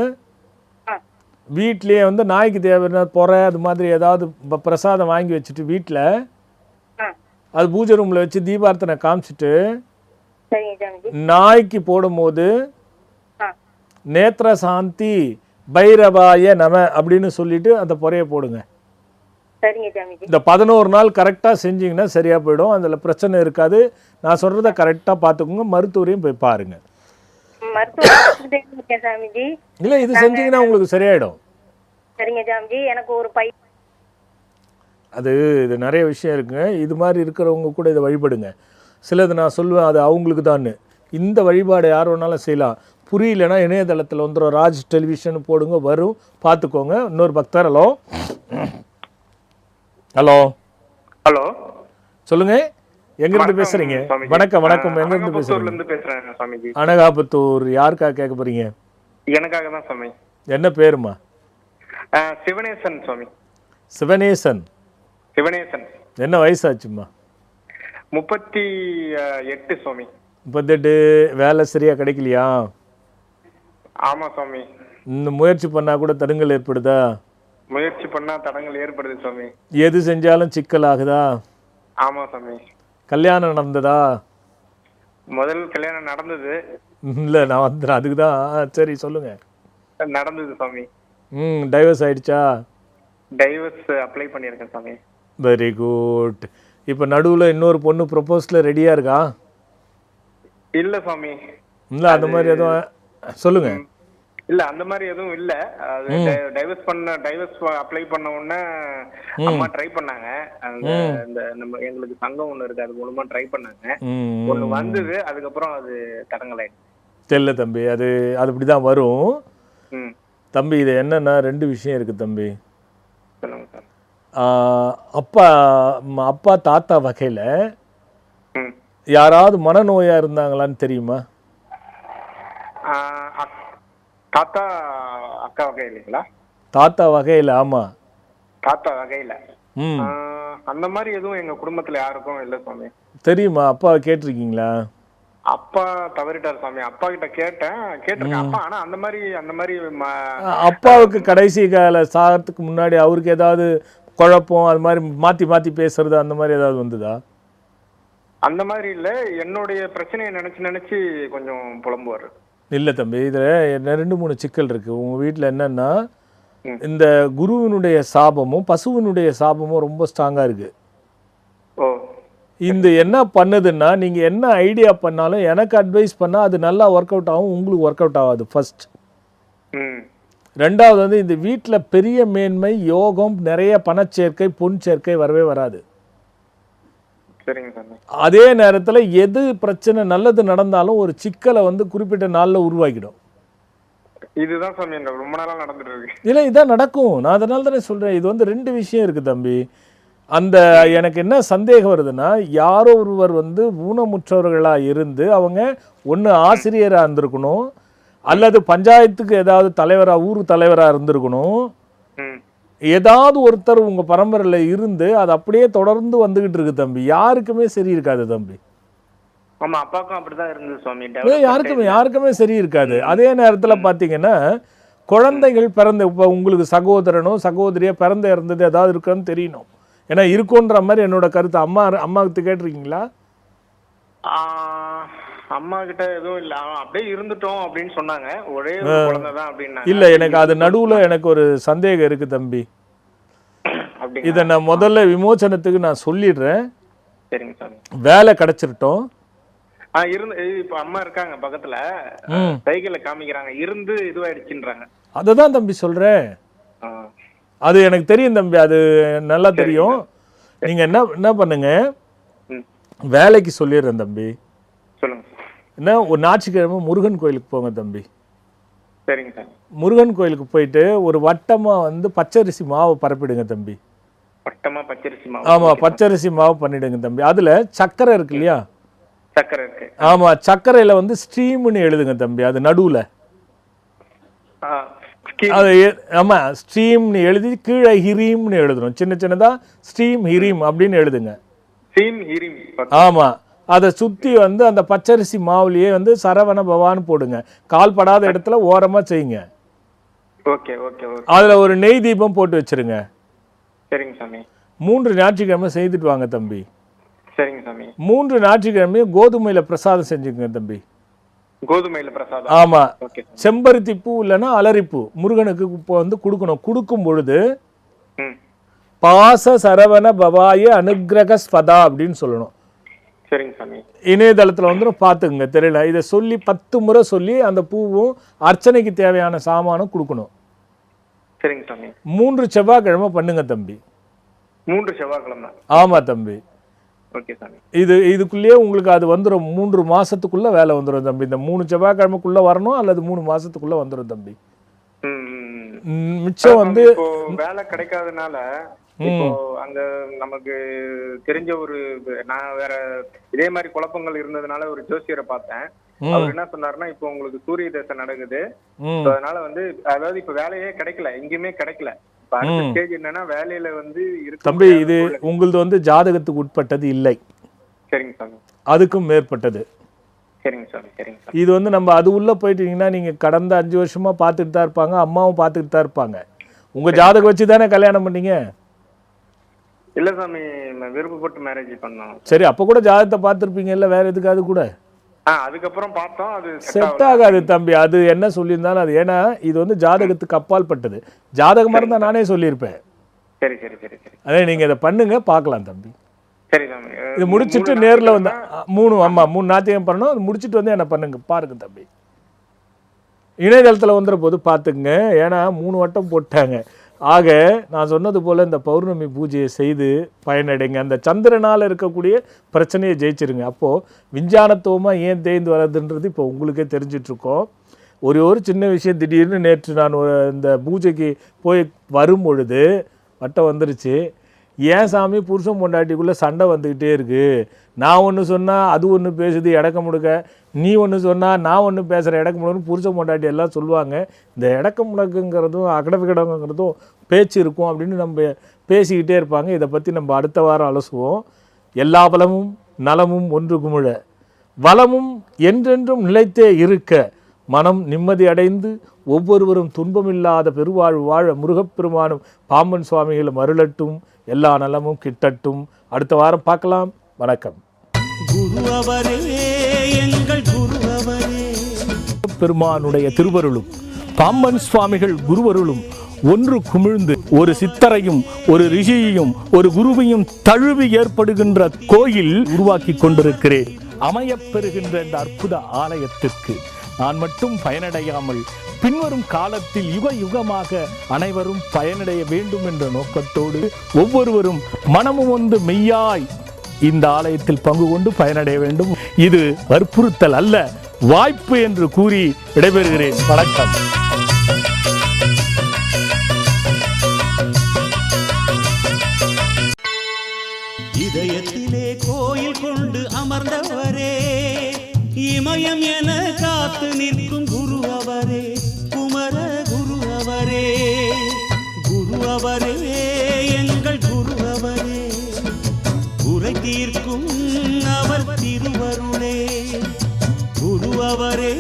வீட்லேயே வந்து நாய்க்கு தேவையான பொறை அது மாதிரி ஏதாவது பிரசாதம் வாங்கி வச்சுட்டு வீட்டில் அது பூஜை ரூமில் வச்சு தீபார்த்தனை காமிச்சிட்டு நாய்க்கு போடும்போது நேத்திர சாந்தி பைரவாய நம அப்படின்னு சொல்லிட்டு அந்த பொறையை போடுங்க. இந்த 11 நாள் கரெக்டாக செஞ்சீங்கன்னா சரியாக போயிடும். அதில் பிரச்சனை இருக்காது. நான் சொல்கிறத கரெக்டாக பார்த்துக்கோங்க. மருத்துவரையும் போய் பாருங்க. இல்லை இது செஞ்சீங்கன்னா உங்களுக்கு சரியாயிடும். அது இது நிறைய விஷயம் இருக்குங்க. இது மாதிரி இருக்கிறவங்க கூட இதை வழிபடுங்க. சிலது நான் சொல்லுவேன் அது அவங்களுக்கு தான். இந்த வழிபாடு யார் வேணாலும் செய்யலாம். புரியலன்னா இணையதளத்தில் வந்துடும். ராஜ் டெலிவிஷன் போடுங்க, வரும், பார்த்துக்கோங்க. இன்னொரு பக்தர். ஹலோ ஹலோ ஹலோ சொல்லுங்க, எங்கிருந்து பேசுறீங்க? வணக்கம் வணக்கம். எங்கிருந்து பேசுறீங்க? அனகாபுத்தூர். யாருக்காக கேட்க போறீங்க? எனக்காக தான் சாமி. என்ன பேருமா? சிவனேசன் சாமி. சிவனேசன். சிவனேசன். என்ன வயசாச்சுமா? 38 சாமி. 38. வேலை சரியா கிடைக்கலையா? ஆமா சாமி. இந்த முயற்சி பண்ணா கூட தடங்கள் ஏற்படுதா? முயற்சி பண்ணா தடங்கள் ஏற்படுது சாமி. எது செஞ்சாலும் சிக்கல் ஆகுதா? ஆமா சாமி. கல்யாணம் நடந்ததா? முதல் கல்யாணம் நடந்தது. இல்லை நான் வந்துடுறேன் அதுக்கு தான். சரி சொல்லுங்க. நடந்தது சாமி. டைவர்ஸ் ஆயிடுச்சா? டைவர்ஸ் அப்ளை பண்ணியிருக்கேன் சாமி. Very good. இப்போ நடுவில் இன்னொரு பொண்ணு ப்ரொபோஸ்ல ரெடியாக இருக்கா? இல்லை சாமி. இல்லை அந்த மாதிரி எதுவும் சொல்லுங்க. இல்ல அந்த மாதிரி எதுவும் இல்ல. டைவர்ஸ் அப்ளை பண்ண உடனே அம்மா ட்ரை பண்ணாங்க. அந்த நம்ம எங்களுக்கு சங்கம் ஒண்ணு இருக்கு, அது மூலமா ட்ரை பண்ணாங்க. ஒண்ணு வந்தது, அதுக்கப்புறம் அது தடங்கலாயிடுச்சு. தெரியல தம்பி, அது அப்படிதான் வரும் தம்பி. இது என்னன்னா 2 விஷயம் இருக்கு தம்பி. சொல்லுங்க சார். அப்பா தாத்தா வகையில யாராவது மனநோயா இருந்தாங்களான்னு தெரியுமா? தாத்தா அக்கா வகையிலங்களா? தாத்தா வகையில. ஆமா தாத்தா வகையில. அந்த மாதிரி எதுவும் எங்க குடும்பத்துல யாருக்கும் இல்ல சாமி. தெரியுமா? அப்பாவை கேட்டிருக்கீங்களா? அப்பா தவறிட்டார் சாமி. அப்பா கிட்ட கேட்டிருக்கேன் அப்பா. ஆனா அந்த மாதிரி அப்பாவுக்கு கடைசி கால சாகத்துக்கு முன்னாடி அவருக்கு ஏதாவது குழப்பம் அது மாதிரி மாத்தி மாத்தி பேசுறது அந்த மாதிரி ஏதாவது வந்ததா? அந்த மாதிரி இல்ல. என்னுடைய பிரச்சனையை நினைச்சு கொஞ்சம் புலம்புவாரு. இல்லை தம்பி, இதில் 2-3 சிக்கல் இருக்குது உங்கள் வீட்டில். என்னென்னா இந்த குருவினுடைய சாபமும் பசுவினுடைய சாபமும் ரொம்ப ஸ்ட்ராங்காக இருக்குது. இந்த என்ன பண்ணுதுன்னா நீங்கள் என்ன ஐடியா பண்ணாலும் எனக்கு அட்வைஸ் பண்ணால் அது நல்லா ஒர்க் அவுட் ஆகும், உங்களுக்கு ஒர்க் அவுட் ஆகாது ஃபர்ஸ்ட். 2வது வந்து இந்த வீட்டில் பெரிய மேன்மை, யோகம், நிறைய பணச்சேர்க்கை, பொன் சேர்க்கை வரவே வராது. அதே நேரத்தில் எது பிரச்சனை நல்லது நடந்தாலும் ஒரு சிக்கலை வந்து குறிப்பிட்ட நாளில் உருவாக்கிடும். இதுதான் சாமி ரொம்ப நாளா நடந்துட்டு இருக்கு. இல்லை இதான் நடக்கும். நான் அதனால தானே சொல்கிறேன். இது வந்து 2 விஷயம் இருக்குது தம்பி. அந்த எனக்கு என்ன சந்தேகம் வருதுன்னா, யாரோ ஒருவர் வந்து ஊனமுற்றவர்களாக இருந்து அவங்க ஒன்று ஆசிரியராக இருந்திருக்கணும், அல்லது பஞ்சாயத்துக்கு ஏதாவது தலைவராக ஊர் தலைவராக இருந்திருக்கணும். ஏதாவது ஒருத்தர் உங்க பரம்பரையில இருந்து அது அப்படியே தொடர்ந்து வந்துகிட்டு இருக்கு தம்பி. யாருக்குமே சரி இருக்காது தம்பி. ஆமா அப்பாக்கும் அப்படிதான் இருந்தது சுவாமி. யாருக்குமே சரி இருக்காது. அதே நேரத்தில் பார்த்தீங்கன்னா குழந்தைகள் பிறந்த இப்போ உங்களுக்கு சகோதரனோ சகோதரியோ பிறந்த இருந்தது ஏதாவது இருக்குன்னு தெரியணும். ஏன்னா இருக்குன்ற மாதிரி என்னோட கருத்து. அம்மாவுக்கு கேட்டிருக்கீங்களா? அம்மா கிட்ட எதுவும் இல்ல, அப்படியே இருந்துட்டோம் அப்படின்னு சொன்னாங்க. ஒரே குழந்தைதான் அப்படின்னா. இல்ல எனக்கு அது நடுவுல எனக்கு ஒரு சந்தேகம் இருக்கு தம்பி. இதை நான் முதல்ல விமோசனத்துக்கு நான் சொல்லிடுறேன். சரிங்க சாமி. வேலை கிடைச்சிருட்டோம். இப்ப அம்மா இருக்காங்க பக்கத்துல, சைக்கிள்ல காமிக்கிறாங்க, இருந்து இதுவாயிடுச்சுன்றாங்க. அததான் தம்பி சொல்றேன். அது எனக்கு தெரியும் தம்பி, அது நல்லா தெரியும். நீங்க என்ன பண்ணுங்க, வேலைக்கு சொல்லிடுறேன் தம்பி. என்ன ஒரு ஞாயிற்றுக்கிழமை முருகன் கோயிலுக்கு போங்க தம்பி. சரிங்க சார். முருகன் கோயிலுக்கு போயிட்டு ஒரு வட்டமா வந்து பச்சரிசி மாவு பரப்பிடுங்க தம்பி. வட்டமா பச்சரிசி மாவு? ஆமா பச்சரிசி மாவு பண்ணிடுங்க தம்பி. அதுல சக்கரை இருக்கு இல்லையா? சக்கரை இருக்கு. ஆமா சக்கரையில வந்து ஸ்ட்ரீம்னு எழுதுங்க தம்பி. அது நடுவுல அது ஆமா ஸ்ட்ரீம்னு எழுதி கீழே ஹிரீம்னு எழுதணும். சின்ன சின்னதா ஸ்ட்ரீம் ஹிரீம் அப்படின்னு எழுதுங்க. Steam hearing. ஆமா, அதை சுற்றி வந்து அந்த பச்சரிசி மாவுலேயே வந்து சரவண பவான்னு போடுங்க. கால் படாத இடத்துல ஓரமாக செய்யுங்க. Okay okay okay. அதில் ஒரு நெய் தீபம் போட்டு வச்சிருங்க. சரிங்க சாமி. 3 ஞாயிற்றுக்கிழமை செய்துட்டு வாங்க தம்பி. சரிங்க சாமி. 3 ஞாயிற்றுக்கிழமையும் கோதுமையில் பிரசாதம் செஞ்சுங்க தம்பி. கோதுமையில பிரசாதம். ஆமா, ஓகே. செம்பருத்தி பூ இல்லைன்னா அலரிப்பூ முருகனுக்கு இப்போ வந்து கொடுக்கணும். கொடுக்கும் பொழுது பாச சரவண பவாய அனுகிரக ஸ்பதா அப்படின்னு சொல்லணும். சரிங்க சாமி. இணையதளத்தில் வந்து பார்த்துக்குங்க, தெரியல. இதை சொல்லி 10 முறை சொல்லி அந்த பூவும் அர்ச்சனைக்கு தேவையான சாமானும் கொடுக்கணும். சரிங்க சாமி. 3 செவ்வாய்க்கிழமை பண்ணுங்க தம்பி. 3 செவ்வாய்க்கிழமை. ஆமா தம்பி. ஓகே சாமி. இதுக்குள்ளேயே உங்களுக்கு அது வந்துடும். 3 மாசத்துக்குள்ள வேலை வந்துடும் தம்பி. இந்த 3 செவ்வாய்க்கிழமைக்குள்ள வரணும் அல்லது 3 மாசத்துக்குள்ள வந்துடும் தம்பி. மிச்சம் வந்து இப்போ வேலை கிடைக்காதனால இப்போ அங்க நமக்கு தெரிஞ்ச ஒரு நான் வேற இதே மாதிரி குழப்பங்கள் இருந்ததுனால ஒரு ஜோசியரை பார்த்தேன். அவர் என்ன சொன்னாருன்னா, இப்போ உங்களுக்கு சூரிய தசை நடக்குது, அதனால வந்து அதாவது இப்ப வேலையே கிடைக்கல, எங்கேயுமே கிடைக்கல. இப்ப அடுத்த ஸ்டேஜ் என்னன்னா வேலையில வந்து தம்பி இது உங்களது வந்து ஜாதகத்துக்கு உட்பட்டது இல்லை. சரிங்க சாமி. அதுக்கும் மேற்பட்டது. சரிங்க சாமி. சரிங்க சாமி. இது வந்து நம்ம அது உள்ள போயிட்டீங்கன்னா நீங்க கடந்த 5 வருஷமா பார்த்துட்டு தான் இருப்பாங்க, அம்மாவும் பார்த்துட்டு தான் இருப்பாங்க. உங்க ஜாதகம் வச்சு தானே கல்யாணம் பண்ணீங்க? இல்ல சாமி, விருப்பப்பட்டு மேரேஜ் பண்ணோம். சரி, அப்ப கூட ஜாதகத்தை பார்த்துருப்பீங்க இல்ல, வேற எதுக்காவது கூட? அதுக்கப்புறம் பார்த்தோம், அது செட் ஆகாது தம்பி. அது என்ன சொல்லியிருந்தாலும் அது, ஏன்னா இது வந்து ஜாதகத்துக்கு அப்பால் பட்டது. ஜாதகமா இருந்தா நானே சொல்லியிருப்பேன். சரி சரி சரி சரி. அதே நீங்க இதை பண்ணுங்க, பார்க்கலாம் தம்பி. சரி சாமி. இது முடிச்சிட்டு நேர்ல வந்து 3 ஞாயிற்றுக்கிழமை பண்ணணும். அது முடிச்சிட்டு வந்து என்ன பண்ணுங்க, பாருங்க தம்பி. இணையதளத்தில் வந்துற போது பார்த்துங்க, ஏன்னா 3 வட்டம் போட்டாங்க. ஆக நான் சொன்னது போல் இந்த பௌர்ணமி பூஜையை செய்து பயனடைங்க. அந்த சந்திரனால் இருக்கக்கூடிய பிரச்சனையை ஜெயிச்சிருங்க. அப்போது விஞ்ஞானத்துவமாக ஏன் தேய்ந்து வர்றதுன்றது இப்போ உங்களுக்கே தெரிஞ்சிட்ருக்கோம். ஒரு சின்ன விஷயம், திடீர்னு நேற்று நான் இந்த பூஜைக்கு போய் வரும் பொழுது வட்டம் வந்துருச்சு. ஏன் சாமி புருஷன் பொண்டாட்டிக்குள்ளே சண்டை வந்துக்கிட்டே இருக்குது. நான் ஒன்று சொன்னால் அது ஒன்று பேசுது இடக்க முடுக்க, நீ ஒன்று சொன்னால் நான் ஒன்று பேசுகிற இடக்க முடுக்குன்னு புருஷன் பொண்டாட்டி எல்லாம் சொல்லுவாங்க. இந்த இடக்க முடக்குங்கிறதும் அகடவிகடங்கிறதும் பேச்சு இருக்கும் அப்படின்னு நம்ம பேசிக்கிட்டே இருப்பாங்க. இதை பற்றி நம்ம அடுத்த வாரம் அலசுவோம். எல்லா பலமும் நலமும் ஒன்று குமிழ, வளமும் என்றென்றும் நிலைத்தே இருக்க, மனம் நிம்மதி அடைந்து ஒவ்வொருவரும் துன்பமில்லாத பெருவாழ்வு வாழ முருகப்பெருமானும் பாம்பன் சுவாமிகளும் அருளட்டும். எல்லா நலமும் கிட்டட்டும். அடுத்த வாரம் பார்க்கலாம். வணக்கம். பெருமானுடைய திருவருளும் பாம்பன் சுவாமிகள் குருவருளும் ஒன்று குமிழ்ந்து ஒரு சித்தரையும் ஒரு ரிஷியையும் ஒரு குருவையும் தழுவி ஏற்படுகின்ற கோயில் உருவாக்கி கொண்டிருக்கிறேன். அமையப்பெறுகின்ற இந்த அற்புத ஆலயத்திற்கு நான் மட்டும் பயனடையாமல் பின்வரும் காலத்தில் யுக யுகமாக அனைவரும் பயனடைய வேண்டும் என்ற நோக்கத்தோடு ஒவ்வொருவரும் மனமும் வந்து மெய்யாய் இந்த ஆலயத்தில் பங்கு கொண்டு பயனடைய வேண்டும். இது வற்புறுத்தல் அல்ல, வாய்ப்பு என்று கூறி விடைபெறுகிறேன். வணக்கம். இதயத்திலே கோயில் கொண்டு அமர்ந்தவரே, இமயம் என காத்து நிற்கும் குரு அவரே, குமர குரு அவரே, குரு அவரே, எங்கள் குரு அவரே, குறை தீர்க்கும் அவர் திருவருளே, குரு அவரே.